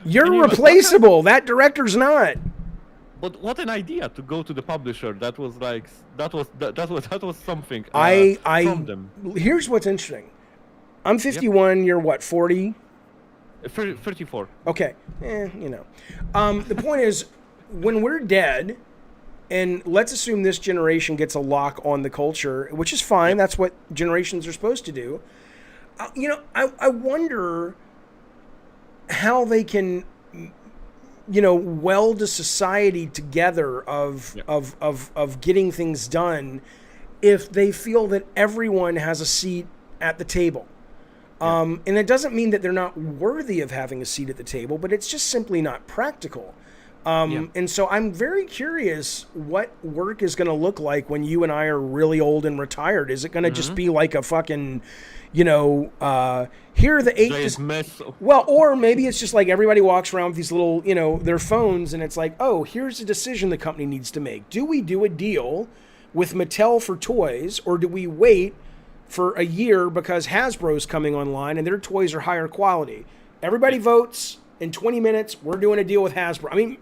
Speaker 2: You're replaceable. That director's not.
Speaker 1: But what an idea to go to the publisher. That was something. From them.
Speaker 2: Here's what's interesting. I'm 51. You're what? 40.
Speaker 1: 34.
Speaker 2: Okay. The point is, when we're dead, And let's assume this generation gets a lock on the culture, which is fine. That's what generations are supposed to do. I wonder how they can, weld a society together of getting things done if they feel that everyone has a seat at the table. And it doesn't mean that they're not worthy of having a seat at the table, but it's just simply not practical. And so I'm very curious what work is going to look like when you and I are really old and retired. Is it going to just be like a fucking, here are the 8... Well, or maybe it's just like everybody walks around with these little, their phones, and it's like, oh, here's a decision the company needs to make. Do we do a deal with Mattel for toys, or do we wait for a year because Hasbro's coming online and their toys are higher quality? Everybody votes. In 20 minutes, we're doing a deal with Hasbro. I mean,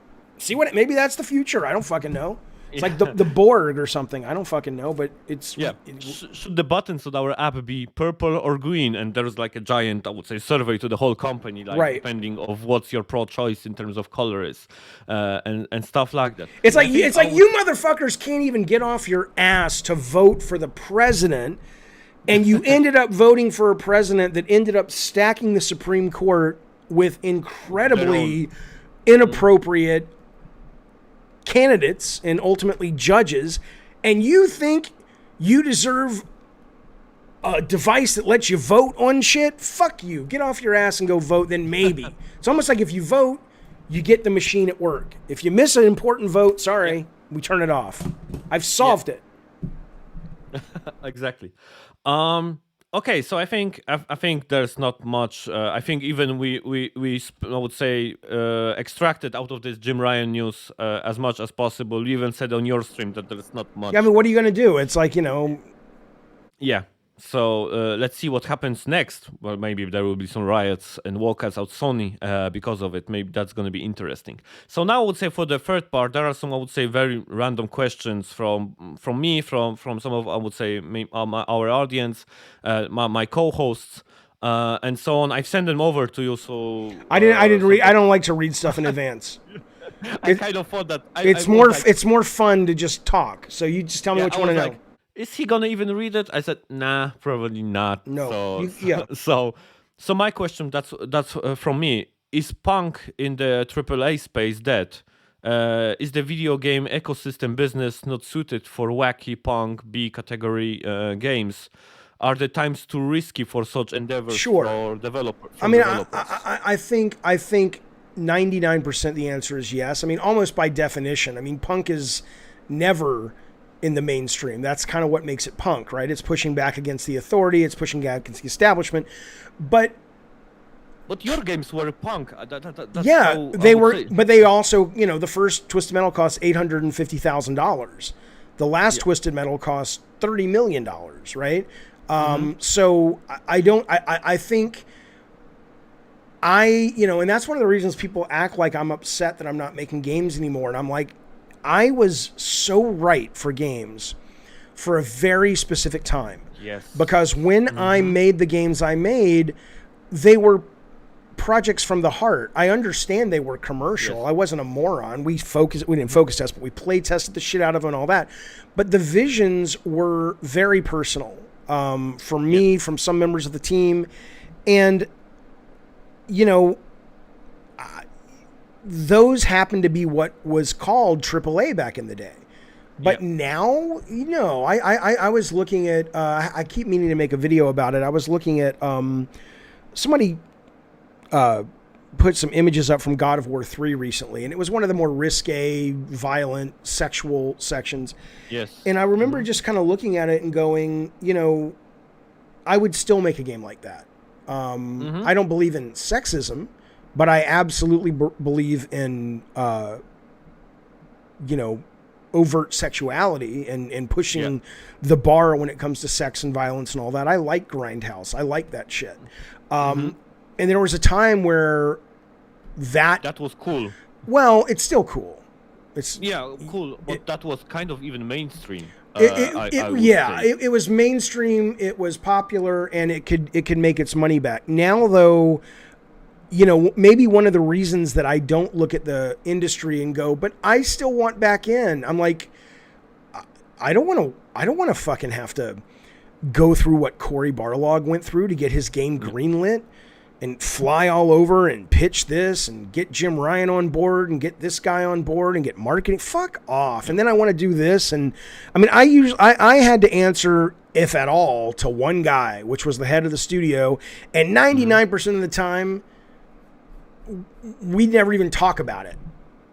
Speaker 2: maybe that's the future. I don't fucking know. It's like the Borg or something. I don't fucking know, but it's...
Speaker 1: Yeah. Should the buttons on our app be purple or green? And there's like a giant, I would say, survey to the whole company, like depending of what's your pro-choice in terms of color is, and stuff like that.
Speaker 2: It's like you motherfuckers can't even get off your ass to vote for the president, and you ended up voting for a president that ended up stacking the Supreme Court with incredibly inappropriate candidates and ultimately judges, and you think you deserve a device that lets you vote on shit? Fuck you. Get off your ass and go vote, then maybe. It's almost like if you vote, you get the machine at work. If you miss an important vote, sorry, we turn it off. I've solved it.
Speaker 1: Exactly. Okay, so I think there's not much. I think even we I would say extracted out of this Jim Ryan news as much as possible. You even said on your stream that there's not much.
Speaker 2: Yeah, I mean, what are you going to do? It's like,
Speaker 1: Yeah. So let's see what happens next. Well, maybe there will be some riots and walkouts out Sony because of it. Maybe that's going to be interesting. So now I would say for the third part, there are some, I would say, very random questions from me, from some of, I would say, our audience, my co-hosts, and so on. I've sent them over to you. So
Speaker 2: I didn't read. I don't like to read stuff in advance.
Speaker 1: I kind of thought that
Speaker 2: it's more fun to just talk. So you just tell me what you want to know.
Speaker 1: Is he gonna even read it? I said, nah, probably not.
Speaker 2: No.
Speaker 1: So my question, that's from me. Is punk in the AAA space dead? Is the video game ecosystem business not suited for wacky punk B category games? Are the times too risky for such endeavors for developers?
Speaker 2: I think 99% the answer is yes. I mean, almost by definition. I mean, punk is never in the mainstream. That's kind of what makes it punk, right? It's pushing back against the authority. It's pushing back against the establishment. But
Speaker 1: your games were punk.
Speaker 2: They were. But they also, the first Twisted Metal cost $850,000. The last Twisted Metal cost $30 million, right? So I think and that's one of the reasons people act like I'm upset that I'm not making games anymore. And I'm like, I was so right for games for a very specific time.
Speaker 1: Yes.
Speaker 2: Because when I made the games I made, they were projects from the heart. I understand they were commercial. Yes. I wasn't a moron. We didn't focus test, but we play tested the shit out of them and all that. But the visions were very personal for me, from some members of the team. And, those happen to be what was called AAA back in the day. But now, I was looking at, I keep meaning to make a video about it. I was looking at, somebody put some images up from God of War 3 recently, and it was one of the more risque, violent, sexual sections.
Speaker 1: Yes.
Speaker 2: And I remember just kind of looking at it and going, I would still make a game like that. I don't believe in sexism, but I absolutely believe in, overt sexuality and pushing the bar when it comes to sex and violence and all that. I like Grindhouse. I like that shit. And there was a time where that
Speaker 1: was cool.
Speaker 2: Well, it's still cool. It's
Speaker 1: cool, but that was kind of even mainstream.
Speaker 2: It was mainstream. It was popular, and it could make its money back. Now, though, maybe one of the reasons that I don't look at the industry and go, but I still want back in. I'm like, I don't want to fucking have to go through what Cory Barlog went through to get his game greenlit and fly all over and pitch this and get Jim Ryan on board and get this guy on board and get marketing. Fuck off. And then I want to do this. And I mean, I had to answer, if at all, to one guy, which was the head of the studio. And 99% of the time, we never even talk about it.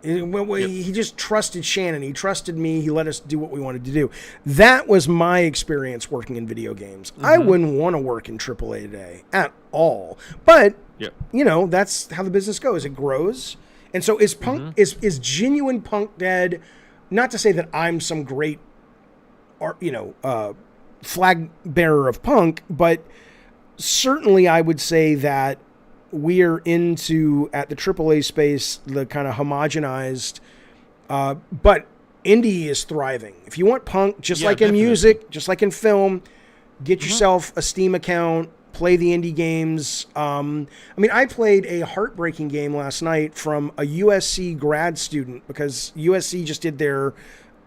Speaker 2: He just trusted Shannon. He trusted me. He let us do what we wanted to do. That was my experience working in video games. I wouldn't want to work in AAA today at all. But, that's how the business goes. It grows. And so is punk, is genuine punk dead? Not to say that I'm some great, flag bearer of punk, but certainly I would say that we are into, at the AAA space, the kind of homogenized, but indie is thriving. If you want punk, just like in music, just like in film, get yourself a Steam account, play the indie games. I played a heartbreaking game last night from a USC grad student because USC just did their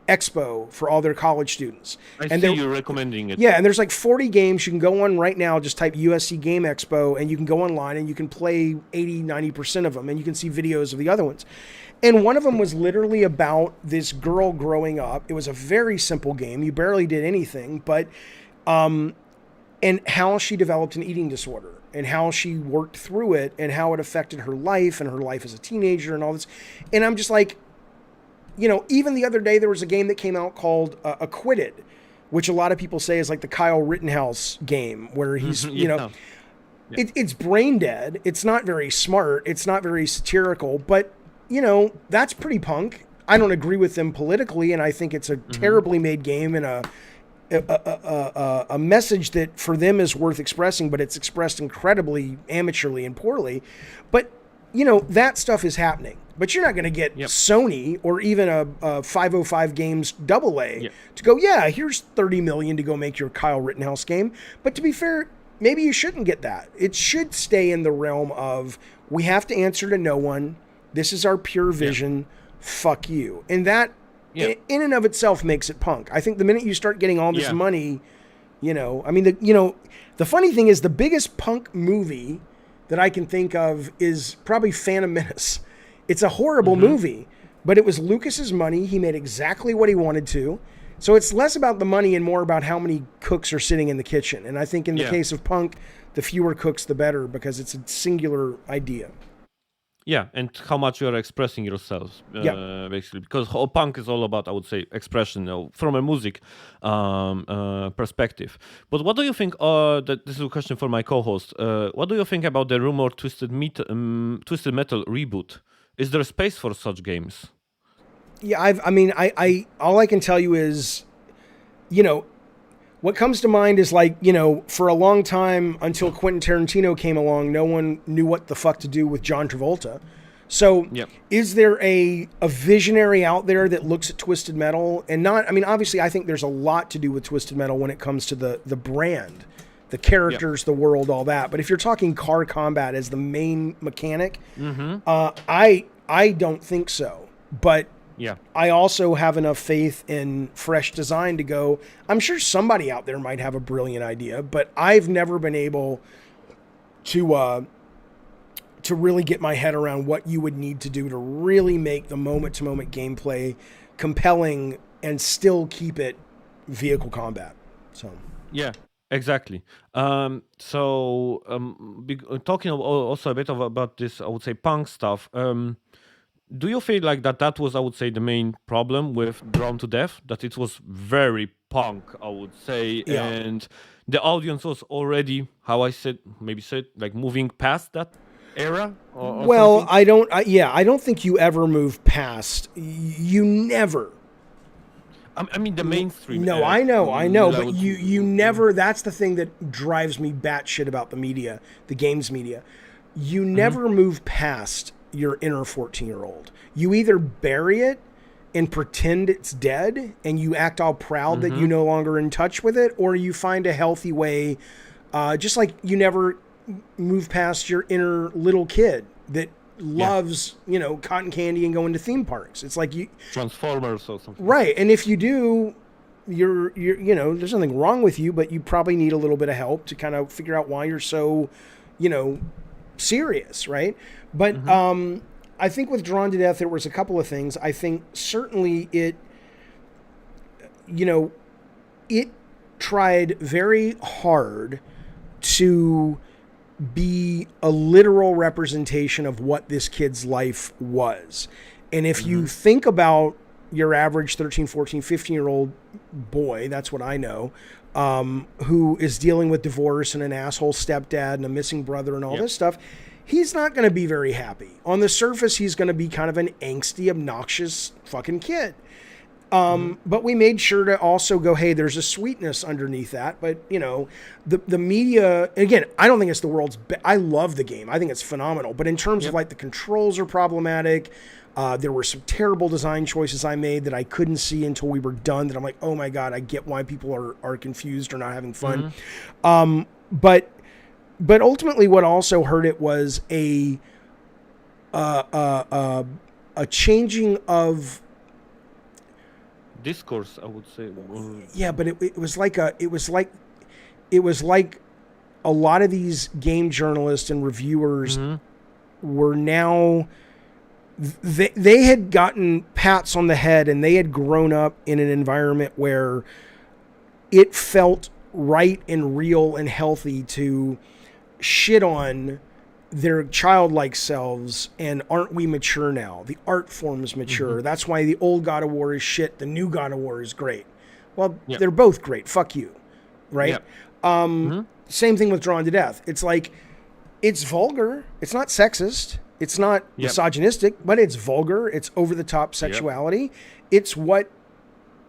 Speaker 2: expo for all their college students.
Speaker 1: I see you recommending it.
Speaker 2: Yeah, and there's like 40 games. You can go on right now, just type USC Game Expo, and you can go online and you can play 80, 90% of them, and you can see videos of the other ones. And one of them was literally about this girl growing up. It was a very simple game. You barely did anything, but and how she developed an eating disorder and how she worked through it and how it affected her life and her life as a teenager and all this. And I'm just like, even the other day, there was a game that came out called Acquitted, which a lot of people say is like the Kyle Rittenhouse game where he's, it's brain dead. It's not very smart. It's not very satirical, but, that's pretty punk. I don't agree with them politically, and I think it's a terribly made game and a message that for them is worth expressing, but it's expressed incredibly amateurly and poorly. But, that stuff is happening. But you're not going to get Sony or even a 505 Games AA to go, here's $30 million to go make your Kyle Rittenhouse game. But to be fair, maybe you shouldn't get that. It should stay in the realm of, we have to answer to no one. This is our pure vision. Fuck you. And that, in and of itself, makes it punk. I think the minute you start getting all this money, the funny thing is the biggest punk movie that I can think of is probably Phantom Menace. It's a horrible movie, but it was Lucas's money. He made exactly what he wanted to. So it's less about the money and more about how many cooks are sitting in the kitchen. And I think in the case of punk, the fewer cooks, the better, because it's a singular idea.
Speaker 1: Yeah, and how much you are expressing yourselves, basically. Because punk is all about, I would say, expression from a music perspective. But what do you think, this is a question for my co-host, what do you think about the rumored Twisted Metal reboot? Is there space for such games?
Speaker 2: Yeah, I all I can tell you is, what comes to mind is like, for a long time until Quentin Tarantino came along, no one knew what the fuck to do with John Travolta. So is there a visionary out there that looks at Twisted Metal and not, obviously I think there's a lot to do with Twisted Metal when it comes to the brand, the characters, the world, all that. But if you're talking car combat as the main mechanic, I don't think so. But I also have enough faith in fresh design to go, I'm sure somebody out there might have a brilliant idea, but I've never been able to really get my head around what you would need to do to really make the moment-to-moment gameplay compelling and still keep it vehicle combat. So
Speaker 1: exactly. Talking also a bit about this, I would say, punk stuff. Do you feel like that was, I would say, the main problem with Drawn to Death? That it was very punk, I would say, and the audience was already, like moving past that era?
Speaker 2: Well,
Speaker 1: something?
Speaker 2: I don't think you ever move past. You never.
Speaker 1: The mainstream.
Speaker 2: No, I know, but you never. That's the thing that drives me batshit about the media, the games media. You never move past your inner 14-year-old. You either bury it and pretend it's dead and you act all proud that you're no longer in touch with it, or you find a healthy way, just like you never move past your inner little kid that loves, cotton candy and going to theme parks. It's like
Speaker 1: Transformers or something.
Speaker 2: Right. And if you do, you're there's nothing wrong with you, but you probably need a little bit of help to kind of figure out why you're so, serious. Right. But, I think with Drawn to Death, there was a couple of things. I think certainly it tried very hard to be a literal representation of what this kid's life was. And if you think about your average 13, 14, 15-year-old boy, that's what I know, who is dealing with divorce and an asshole stepdad and a missing brother and all this stuff, he's not going to be very happy. On the surface, he's going to be kind of an angsty, obnoxious fucking kid. But we made sure to also go, hey, there's a sweetness underneath that. But, the media, again, I don't think it's the world's best. I love the game. I think it's phenomenal. But in terms of like the controls are problematic. There were some terrible design choices I made that I couldn't see until we were done, that I'm like, oh my God, I get why people are confused or not having fun. But ultimately what also hurt it was a changing of
Speaker 1: discourse, I would say.
Speaker 2: Yeah, but it was like a lot of these game journalists and reviewers were now, they had gotten pats on the head and they had grown up in an environment where it felt right and real and healthy to shit on their childlike selves and aren't we mature now? The art form is mature. That's why the old God of War is shit. The new God of War is great. Well, they're both great. Fuck you. Right? Same thing with Drawn to Death. It's like, it's vulgar. It's not sexist. It's not misogynistic, but it's vulgar. It's over the top sexuality. It's what,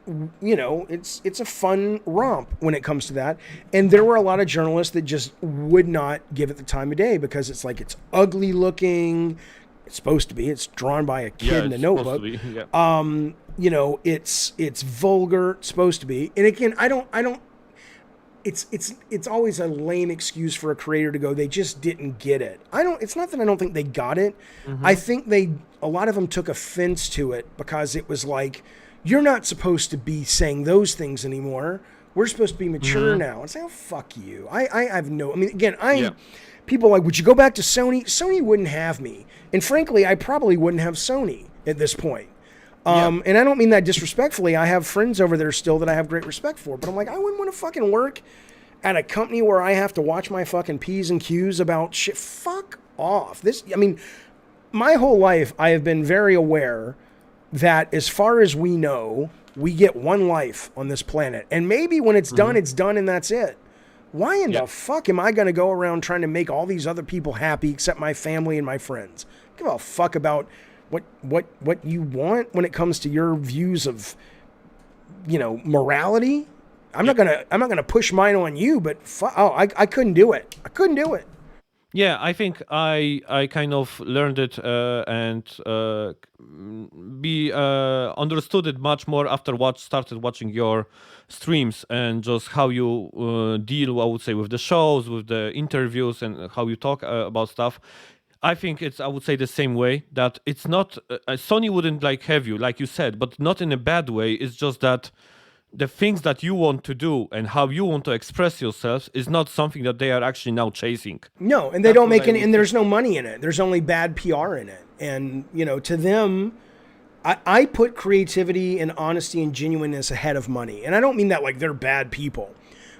Speaker 2: it's a fun romp when it comes to that. And there were a lot of journalists that just would not give it the time of day because it's like, it's ugly looking. It's supposed to be. It's drawn by a kid in a notebook. It's vulgar. It's supposed to be. And again, I don't. It's always a lame excuse for a creator to go, they just didn't get it. It's not that I don't think they got it. I think a lot of them took offense to it because it was like, you're not supposed to be saying those things anymore. We're supposed to be mature now. And say, oh, fuck you. I have no, I mean, again, people are like, would you go back to Sony? Sony wouldn't have me. And frankly, I probably wouldn't have Sony at this point. And I don't mean that disrespectfully. I have friends over there still that I have great respect for. But I'm like, I wouldn't want to fucking work at a company where I have to watch my fucking P's and Q's about shit. Fuck off. My whole life, I have been very aware that as far as we know, we get one life on this planet. And maybe when it's done and that's it. Why in the fuck am I going to go around trying to make all these other people happy except my family and my friends? Give a fuck about what you want when it comes to your views of, morality. I'm not gonna push mine on you, but I couldn't do it. I couldn't do it.
Speaker 1: Yeah, I think I kind of learned it and understood it much more after started watching your streams and just how you deal, I would say, with the shows, with the interviews, and how you talk about stuff. I think it's, I would say, the same way, that it's not, Sony wouldn't have you, like you said, but not in a bad way. It's just that the things that you want to do and how you want to express yourself is not something that they are actually now chasing.
Speaker 2: No, and they don't make any, and there's no money in it. There's only bad PR in it. And, to them, I put creativity and honesty and genuineness ahead of money. And I don't mean that like they're bad people.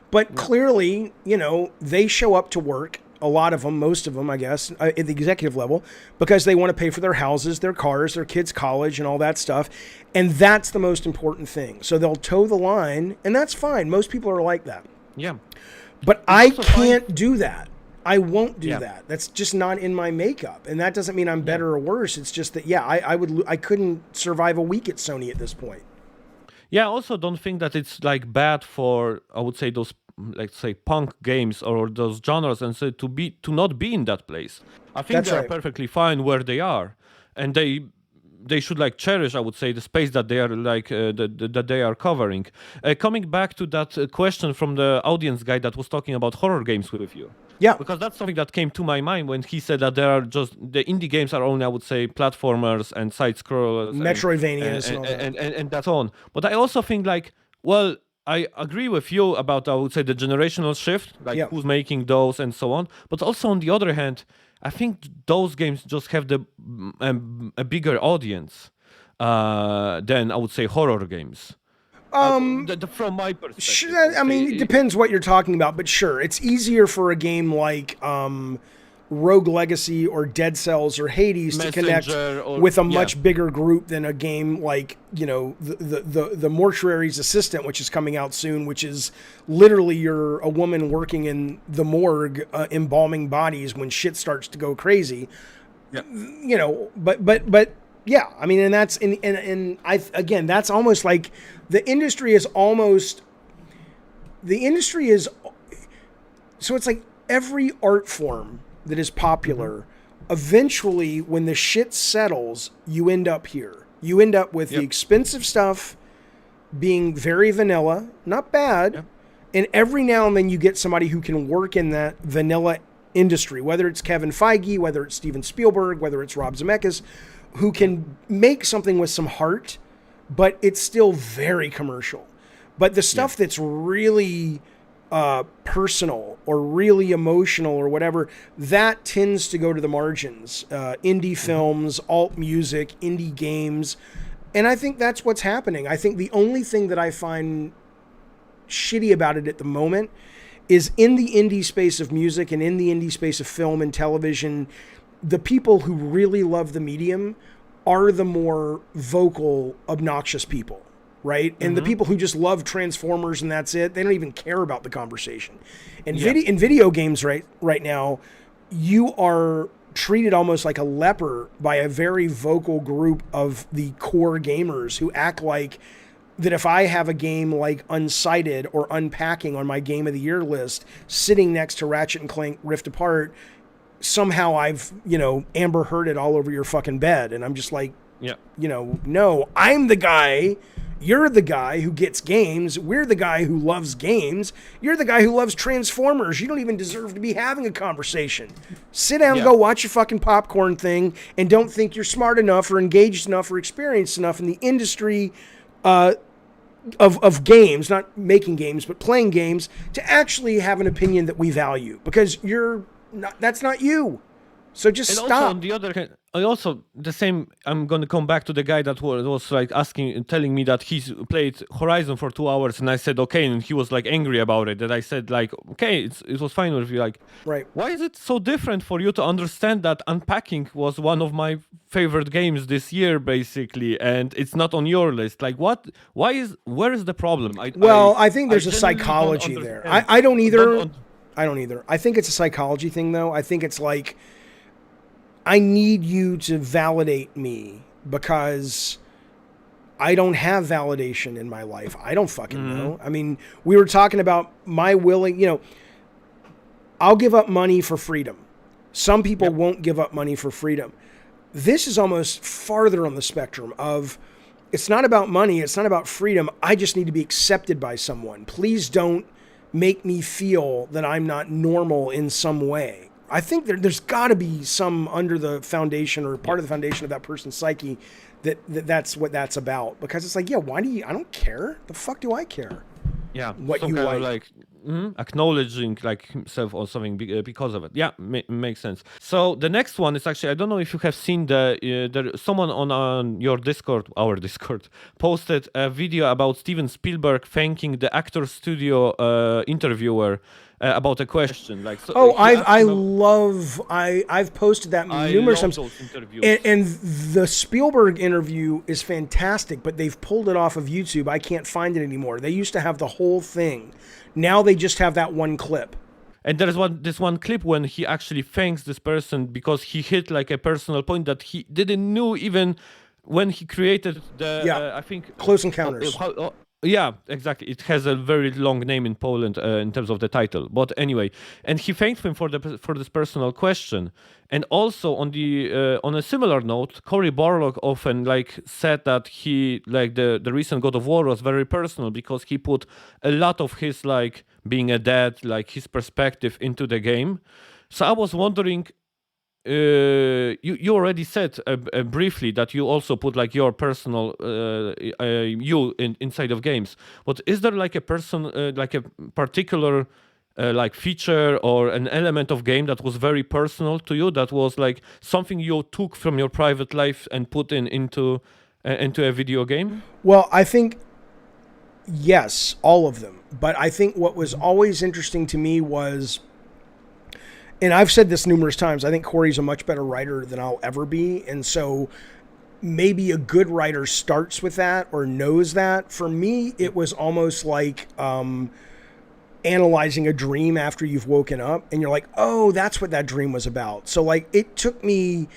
Speaker 2: But clearly, they show up to work, a lot of them, most of them, I guess, at the executive level, because they want to pay for their houses, their cars, their kids' college, and all that stuff. And that's the most important thing. So they'll toe the line, and that's fine. Most people are like that.
Speaker 1: Yeah.
Speaker 2: But I can't do that. I won't do that. That's just not in my makeup. And that doesn't mean I'm better or worse. It's just that, I couldn't survive a week at Sony at this point.
Speaker 1: Yeah, I also don't think that it's bad for, I would say, those, let's say, punk games or those genres, and so to not be in that place. I think they're perfectly fine where they are, and they should cherish, I would say, the space that they are that they are covering. Coming back to that question from the audience guy that was talking about horror games with you.
Speaker 2: Yeah.
Speaker 1: Because that's something that came to my mind when he said that there are just the indie games are only, I would say, platformers and side scrollers,
Speaker 2: Metroidvanias and all that.
Speaker 1: and that's on. But I also think like, well, I agree with you about, I would say, the generational shift, like who's making those and so on. But also on the other hand, I think those games just have a bigger audience than, I would say, horror games. From my perspective.
Speaker 2: Sure, I mean, it depends what you're talking about, but sure, it's easier for a game like Rogue Legacy or Dead Cells or Hades to connect with a much bigger group than a game like, you know, the Mortuary's Assistant, which is coming out soon, which is literally you're a woman working in the morgue embalming bodies when shit starts to go crazy. Yeah. You know, but yeah, I mean, and that's and I again, that's almost like the industry is so it's like every art form that is popular, eventually when the shit settles, you end up here. You end up with the expensive stuff being very vanilla, not bad, and every now and then you get somebody who can work in that vanilla industry, whether it's Kevin Feige, whether it's Steven Spielberg, whether it's Rob Zemeckis, who can make something with some heart, but it's still very commercial. But the stuff that's really personal or really emotional or whatever, that tends to go to the margins. Indie films, alt music, indie games. And I think that's what's happening. I think the only thing that I find shitty about it at the moment is in the indie space of music and in the indie space of film and television, the people who really love the medium are the more vocal, obnoxious people, right? And the people who just love Transformers and that's it, they don't even care about the conversation. And in video games right now, you are treated almost like a leper by a very vocal group of the core gamers who act like that if I have a game like Unsighted or Unpacking on my Game of the Year list, sitting next to Ratchet and Clank Rift Apart, somehow I've, you know, Amber Heard it all over your fucking bed. And I'm just like, you know, no, I'm the guy. You're the guy who gets games. We're the guy who loves games. You're the guy who loves Transformers. You don't even deserve to be having a conversation. Sit down and go watch your fucking popcorn thing and don't think you're smart enough or engaged enough or experienced enough in the industry of games, not making games, but playing games, to actually have an opinion that we value, because that's not you. So just stop.
Speaker 1: Also, on the other hand, the same. I'm going to come back to the guy that was like telling me that he's played Horizon for 2 hours, and I said okay, and he was like angry about it. And I said like, okay, it was fine with you. Like,
Speaker 2: right? Why
Speaker 1: is it so different for you to understand that Unpacking was one of my favorite games this year, basically, and it's not on your list? Like, what? Where is the problem?
Speaker 2: I think there's a psychology there. I don't either. I don't either. I think it's a psychology thing, though. I think it's like, I need you to validate me because I don't have validation in my life. I don't fucking know. I mean, we were talking about my willing, you know, I'll give up money for freedom. Some people won't give up money for freedom. This is almost farther on the spectrum of, it's not about money. It's not about freedom. I just need to be accepted by someone. Please don't make me feel that I'm not normal in some way. I think there's got to be some under the foundation or part of the foundation of that person's psyche that's what that's about. Because it's like, why do you? I don't care. The fuck do I care?
Speaker 1: Yeah,
Speaker 2: what you like.
Speaker 1: Acknowledging like himself or something because of it. Yeah, makes sense. So the next one is actually, I don't know if you have seen someone on your Discord, our Discord, posted a video about Steven Spielberg thanking the Actors Studio interviewer about a question. Like, so
Speaker 2: I've posted that numerous times. And the Spielberg interview is fantastic, but they've pulled it off of YouTube. I can't find it anymore. They used to have the whole thing. Now they just have that one clip.
Speaker 1: And there's this one clip when he actually thanks this person because he hit like a personal point that he didn't know even when he created the I think
Speaker 2: Close Encounters.
Speaker 1: Yeah, exactly. It has a very long name in Poland in terms of the title. But anyway, and he thanked him for this personal question. And also on a similar note, Cory Barlog often like said that he like the recent God of War was very personal because he put a lot of his like being a dad, like his perspective into the game. So I was wondering, you already said briefly that you also put like your personal you inside of games, but is there like a like a particular like feature or an element of game that was very personal to you, that was like something you took from your private life and put into a video game?
Speaker 2: Well, I think yes, all of them. But I think what was always interesting to me was, and I've said this numerous times, I think Cory's a much better writer than I'll ever be. And so maybe a good writer starts with that or knows that. For me, it was almost like analyzing a dream after you've woken up and you're like, oh, that's what that dream was about. So like it took me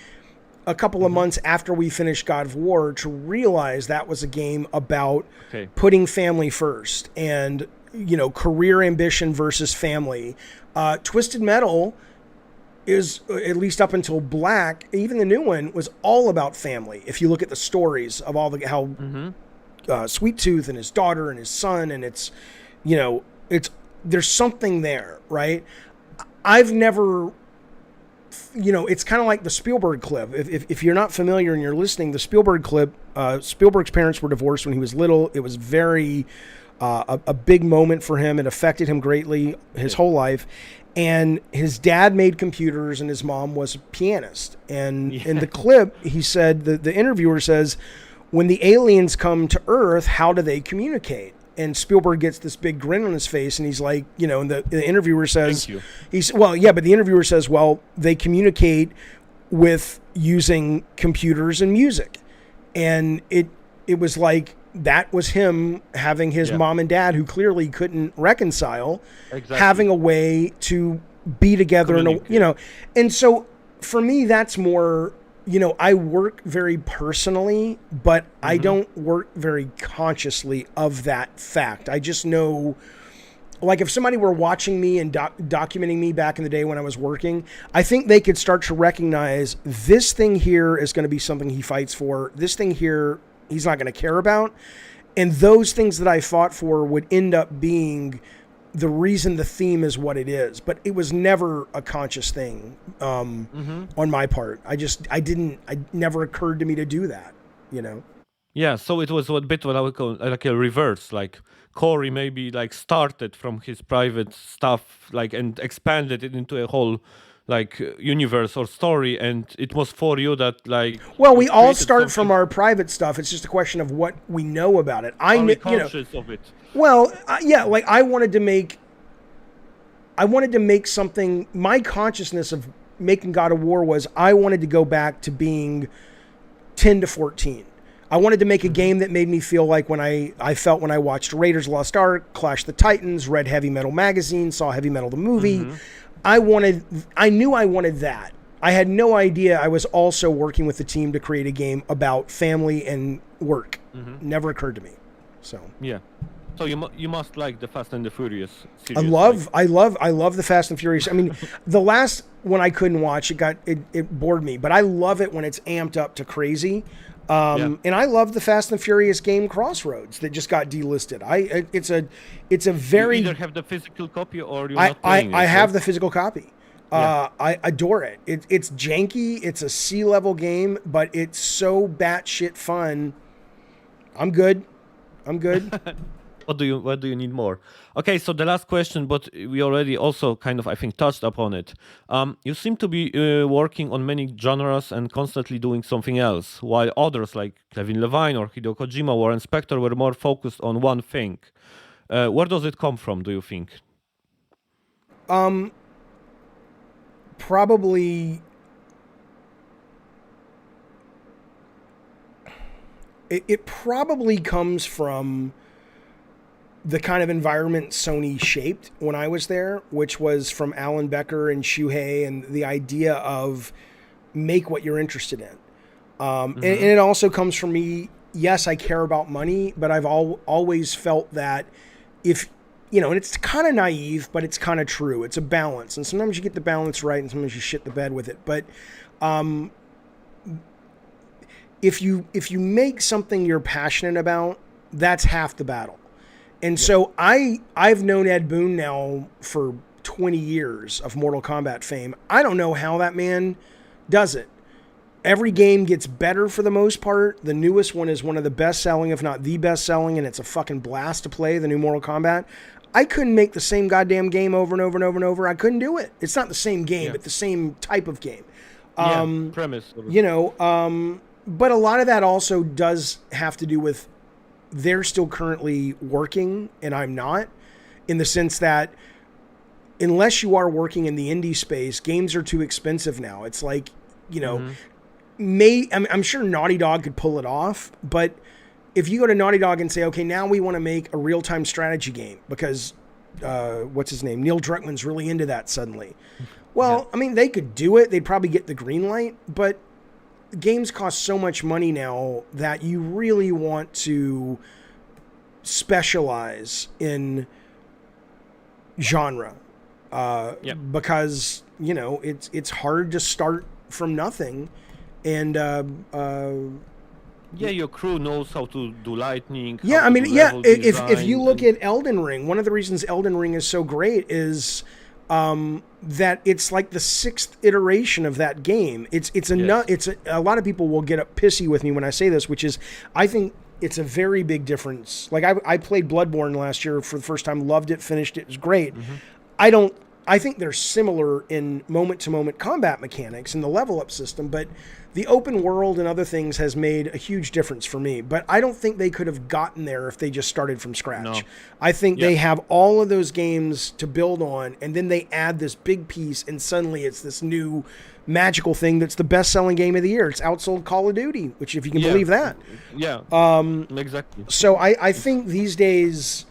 Speaker 2: a couple of months after we finished God of War to realize that was a game about putting family first and, you know, career ambition versus family. Twisted Metal is, at least up until Black, even the new one, was all about family. If you look at the stories of all the how Sweet Tooth and his daughter and his son, and it's, you know, it's there's something there, right? I've never, you know, it's kind of like the Spielberg clip. If you're not familiar and you're listening, the Spielberg clip, Spielberg's parents were divorced when he was little. It was very a big moment for him. It affected him greatly his whole life. And his dad made computers and his mom was a pianist. And in the clip, he said, the interviewer says, when the aliens come to Earth, how do they communicate? And Spielberg gets this big grin on his face, and he's like, you know, and the interviewer says,
Speaker 1: Thank you.
Speaker 2: He's, well, yeah, but the interviewer says, well, they communicate with using computers and music. And it was like, that was him having his mom and dad, who clearly couldn't reconcile, having a way to be together. And, you know, and so for me, that's more, you know, I work very personally, but I don't work very consciously of that fact. I just know, like if somebody were watching me and documenting me back in the day when I was working, I think they could start to recognize this thing here is going to be something he fights for. This thing here, he's not going to care about. And those things that I fought for would end up being the reason the theme is what it is. But it was never a conscious thing on my part. It never occurred to me to do that, you know?
Speaker 1: Yeah, so it was a bit what I would call like a reverse, like Cory maybe like started from his private stuff, like, and expanded it into a whole like universe or story, and it was for you that like,
Speaker 2: well, we all start from our private stuff. It's just a question of what we know about it.
Speaker 1: Are we conscious of it?
Speaker 2: Well, yeah, like I wanted to make something. My consciousness of making God of War was I wanted to go back to being 10 to 14. I wanted to make a game that made me feel like when I felt when I watched Raiders of the Lost Ark, Clash the Titans, read Heavy Metal magazine, saw Heavy Metal the movie. I knew I wanted that. I had no idea I was also working with the team to create a game about family and work. Never occurred to me. So
Speaker 1: yeah. So you must like the Fast and the Furious series.
Speaker 2: I love the Fast and Furious. I mean, the last one I couldn't watch. It bored me, but I love it when it's amped up to crazy. And I love the Fast and Furious game Crossroads that just got delisted. It's a very,
Speaker 1: you either have the physical copy or you're not playing
Speaker 2: I have the physical copy. I adore it. It's janky. It's a C-level game, but it's so batshit fun. I'm good. What
Speaker 1: do you need more? Okay, so the last question, but we already also kind of, I think, touched upon it. You seem to be working on many genres and constantly doing something else, while others like Kevin Levine or Hideo Kojima, Warren Spector were more focused on one thing. Where does it come from, do you think?
Speaker 2: Probably it probably comes from the kind of environment Sony shaped when I was there, which was from Alan Becker and Shuhei, and the idea of make what you're interested in. And it also comes from me yes, I care about money, but I've always felt that if, and it's kind of naive, but it's kind of true. It's a balance. And sometimes you get the balance right and sometimes you shit the bed with it. But if you make something you're passionate about, that's half the battle. And so I've known Ed Boon now for 20 years of Mortal Kombat fame. I don't know how that man does it. Every game gets better for the most part. The newest one is one of the best selling, if not the best selling, and it's a fucking blast to play, the new Mortal Kombat. I couldn't make the same goddamn game over and over and over and over. I couldn't do it. It's not the same game, but the same type of game.
Speaker 1: Premise.
Speaker 2: But a lot of that also does have to do with they're still currently working and I'm not, in the sense that unless you are working in the indie space, games are too expensive now. It's like, I'm sure Naughty Dog could pull it off, but if you go to Naughty Dog and say, okay, now we want to make a real-time strategy game because, what's his name? Neil Druckmann's really into that suddenly. Well, I mean, they could do it. They'd probably get the green light, but games cost so much money now that you really want to specialize in genre, because, it's hard to start from nothing. And
Speaker 1: your crew knows how to do lightning.
Speaker 2: If you look at Elden Ring, one of the reasons Elden Ring is so great is that it's like the 6th iteration of that game. A lot of people will get up pissy with me when I say this, which is I think it's a very big difference. Like I played Bloodborne last year for the first time, loved it, finished it, it was great. I think they're similar in moment-to-moment combat mechanics and the level-up system, but the open world and other things has made a huge difference for me. But I don't think they could have gotten there if they just started from scratch. No. I think they have all of those games to build on, and then they add this big piece, and suddenly it's this new magical thing that's the best-selling game of the year. It's outsold Call of Duty, which, if you can believe that.
Speaker 1: Yeah, exactly.
Speaker 2: So I think these days,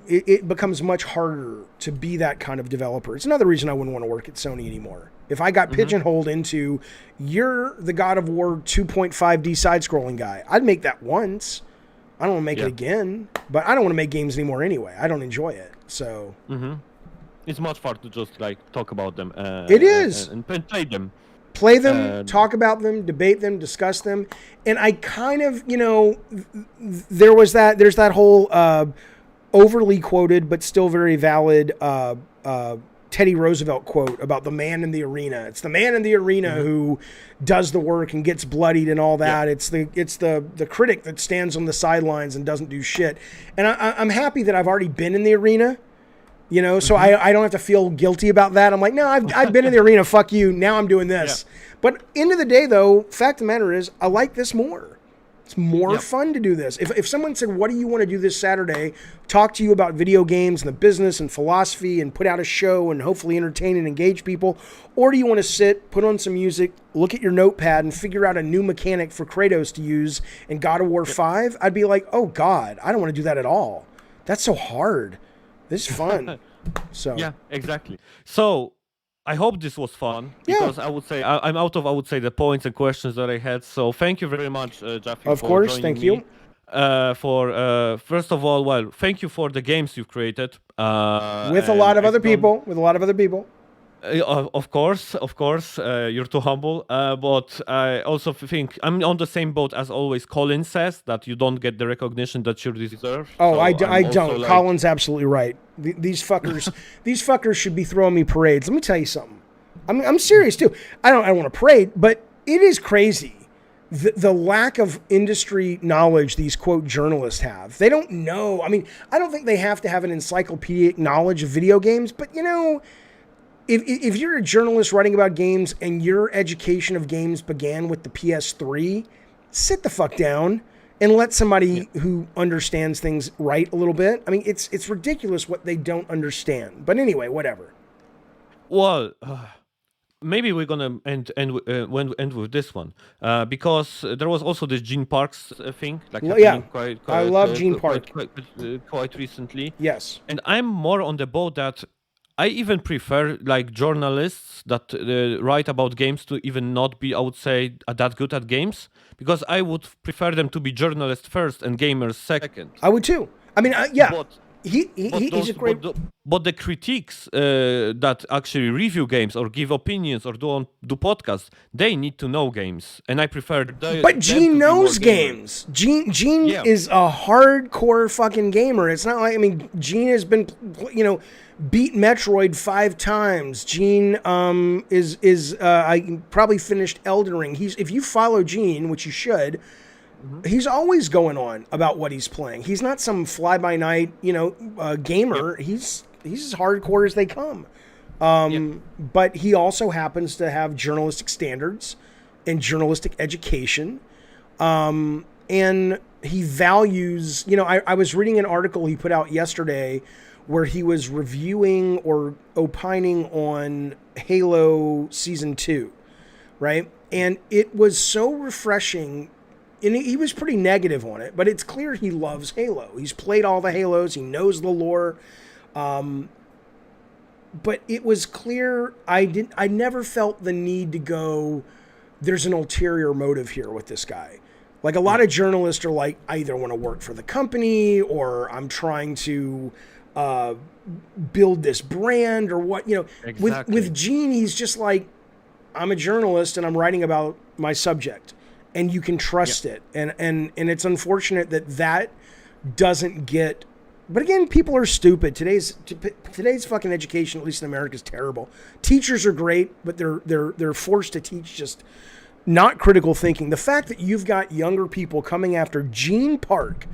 Speaker 2: it becomes much harder to be that kind of developer. It's another reason I wouldn't want to work at Sony anymore. If I got pigeonholed into, you're the God of War 2.5D side-scrolling guy, I'd make that once. I don't want to make it again, but I don't want to make games anymore anyway. I don't enjoy it, so...
Speaker 1: It's much fun to just, talk about them.
Speaker 2: It is.
Speaker 1: And play them.
Speaker 2: Play them, talk about them, debate them, discuss them. And I kind of, there's that whole... overly quoted, but still very valid Teddy Roosevelt quote about the man in the arena. It's the man in the arena who does the work and gets bloodied and all that. Yeah. It's the critic that stands on the sidelines and doesn't do shit. And I'm happy that I've already been in the arena, so I don't have to feel guilty about that. I'm like, no, I've been in the arena. Fuck you. Now I'm doing this. Yeah. But end of the day, though, fact of the matter is, I like this more. It's more fun to do this. If someone said, what do you want to do this Saturday? Talk to you about video games and the business and philosophy and put out a show and hopefully entertain and engage people. Or do you want to sit, put on some music, look at your notepad and figure out a new mechanic for Kratos to use in God of War 5? I'd be like, oh God, I don't want to do that at all. That's so hard. This is fun. So
Speaker 1: yeah, exactly. So I hope this was fun, because I would say I'm out of the points and questions that I had. So thank you very much, Jaffe.
Speaker 2: Of course, thank you.
Speaker 1: First of all, thank you for the games you've created.
Speaker 2: With a lot of other people.
Speaker 1: Of course, you're too humble. But I also think I'm on the same boat as always. Colin says that you don't get the recognition that you deserve.
Speaker 2: Oh, so I don't. Colin's absolutely right. These fuckers should be throwing me parades. Let me tell you something. I'm serious too. I don't want to parade, but it is crazy the lack of industry knowledge these quote journalists have. They don't know. I mean, I don't think they have to have an encyclopedic knowledge of video games, but if you're a journalist writing about games and your education of games began with the PS3, sit the fuck down and let somebody who understands things write a little bit. I mean, it's ridiculous what they don't understand. But anyway, whatever.
Speaker 1: Well, maybe we're gonna end with this one, because there was also this Gene Parks thing. Quite,
Speaker 2: I love Gene Parks
Speaker 1: quite recently.
Speaker 2: Yes,
Speaker 1: and I'm more on the boat that I even prefer like journalists that write about games to even not be, I would say, that good at games, because I would prefer them to be journalists first and gamers second.
Speaker 2: I would too. I mean, yeah.
Speaker 1: But,
Speaker 2: He's a great.
Speaker 1: But the critiques that actually review games or give opinions or do podcasts, they need to know games, and I prefer.
Speaker 2: But Gene knows games. Gene is a hardcore fucking gamer. It's not like, I mean, Gene has been, beat Metroid 5 times. Gene I probably finished Elden Ring. If you follow Gene, which you should. He's always going on about what he's playing. He's not some fly-by-night, gamer. Yep. He's as hardcore as they come. But he also happens to have journalistic standards and journalistic education. And he values, I was reading an article he put out yesterday where he was reviewing or opining on Halo Season 2, right? And it was so refreshing. And he was pretty negative on it, but it's clear he loves Halo. He's played all the Halos. He knows the lore. But it was clear I never felt the need to go, there's an ulterior motive here with this guy. Like, a lot of journalists are like, I either want to work for the company or I'm trying to build this brand or what, Exactly. With Gene, he's just like, I'm a journalist and I'm writing about my subject. And you can trust it. And it's unfortunate that doesn't get... But again, people are stupid. Today's fucking education, at least in America, is terrible. Teachers are great, but they're forced to teach just not critical thinking. The fact that you've got younger people coming after Gene Park,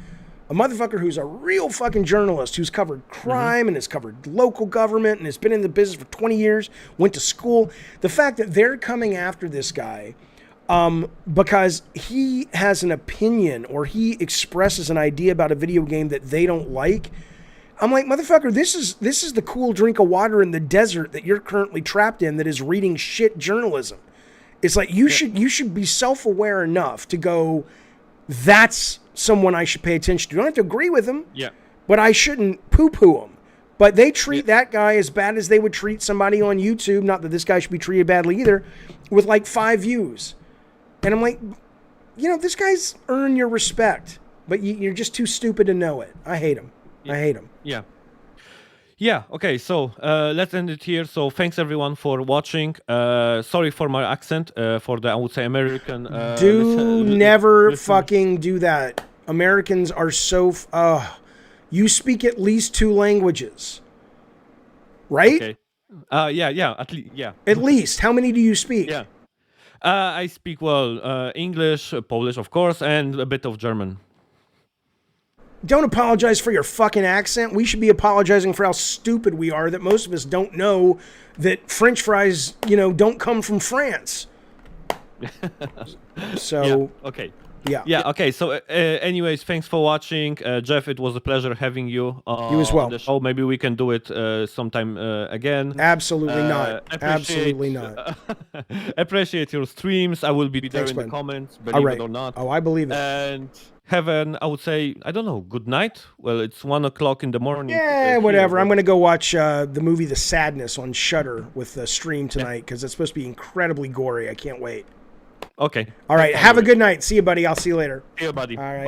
Speaker 2: a motherfucker who's a real fucking journalist, who's covered crime and has covered local government and has been in the business for 20 years, went to school. The fact that they're coming after this guy... because he has an opinion or he expresses an idea about a video game that they don't like. I'm like, motherfucker, this is the cool drink of water in the desert that you're currently trapped in that is reading shit journalism. It's like you should be self-aware enough to go, that's someone I should pay attention to. You don't have to agree with him, but I shouldn't poo-poo him. But they treat that guy as bad as they would treat somebody on YouTube, not that this guy should be treated badly either, with like 5 views. And I'm like, this guy's earned your respect, but you're just too stupid to know it. I hate him. I hate him.
Speaker 1: Yeah. Okay. So let's end it here. So thanks everyone for watching. Sorry for my accent, for the, I would say, American.
Speaker 2: Never fucking do that. Americans are so. You speak at least 2 languages, right?
Speaker 1: Okay. Yeah.
Speaker 2: At least. How many do you speak?
Speaker 1: Yeah. I speak English, Polish, of course, and a bit of German.
Speaker 2: Don't apologize for your fucking accent. We should be apologizing for how stupid we are that most of us don't know that French fries, don't come from France. So,
Speaker 1: okay.
Speaker 2: Yeah.
Speaker 1: Okay. So, anyways, thanks for watching, Jeff. It was a pleasure having you.
Speaker 2: You as well.
Speaker 1: On the show. Maybe we can do it sometime again.
Speaker 2: Absolutely not. Absolutely not.
Speaker 1: Appreciate your streams. I will be there in the comments. Believe it or not.
Speaker 2: Oh, I believe it.
Speaker 1: And have I would say, I don't know, good night. Well, it's 1:00 in the morning.
Speaker 2: Yeah, whatever. I'm gonna go watch the movie The Sadness on Shudder with the stream tonight because it's supposed to be incredibly gory. I can't wait.
Speaker 1: Okay.
Speaker 2: All right. Have a good night. See you, buddy. I'll see you later.
Speaker 1: See you, buddy.
Speaker 2: All right. Bye.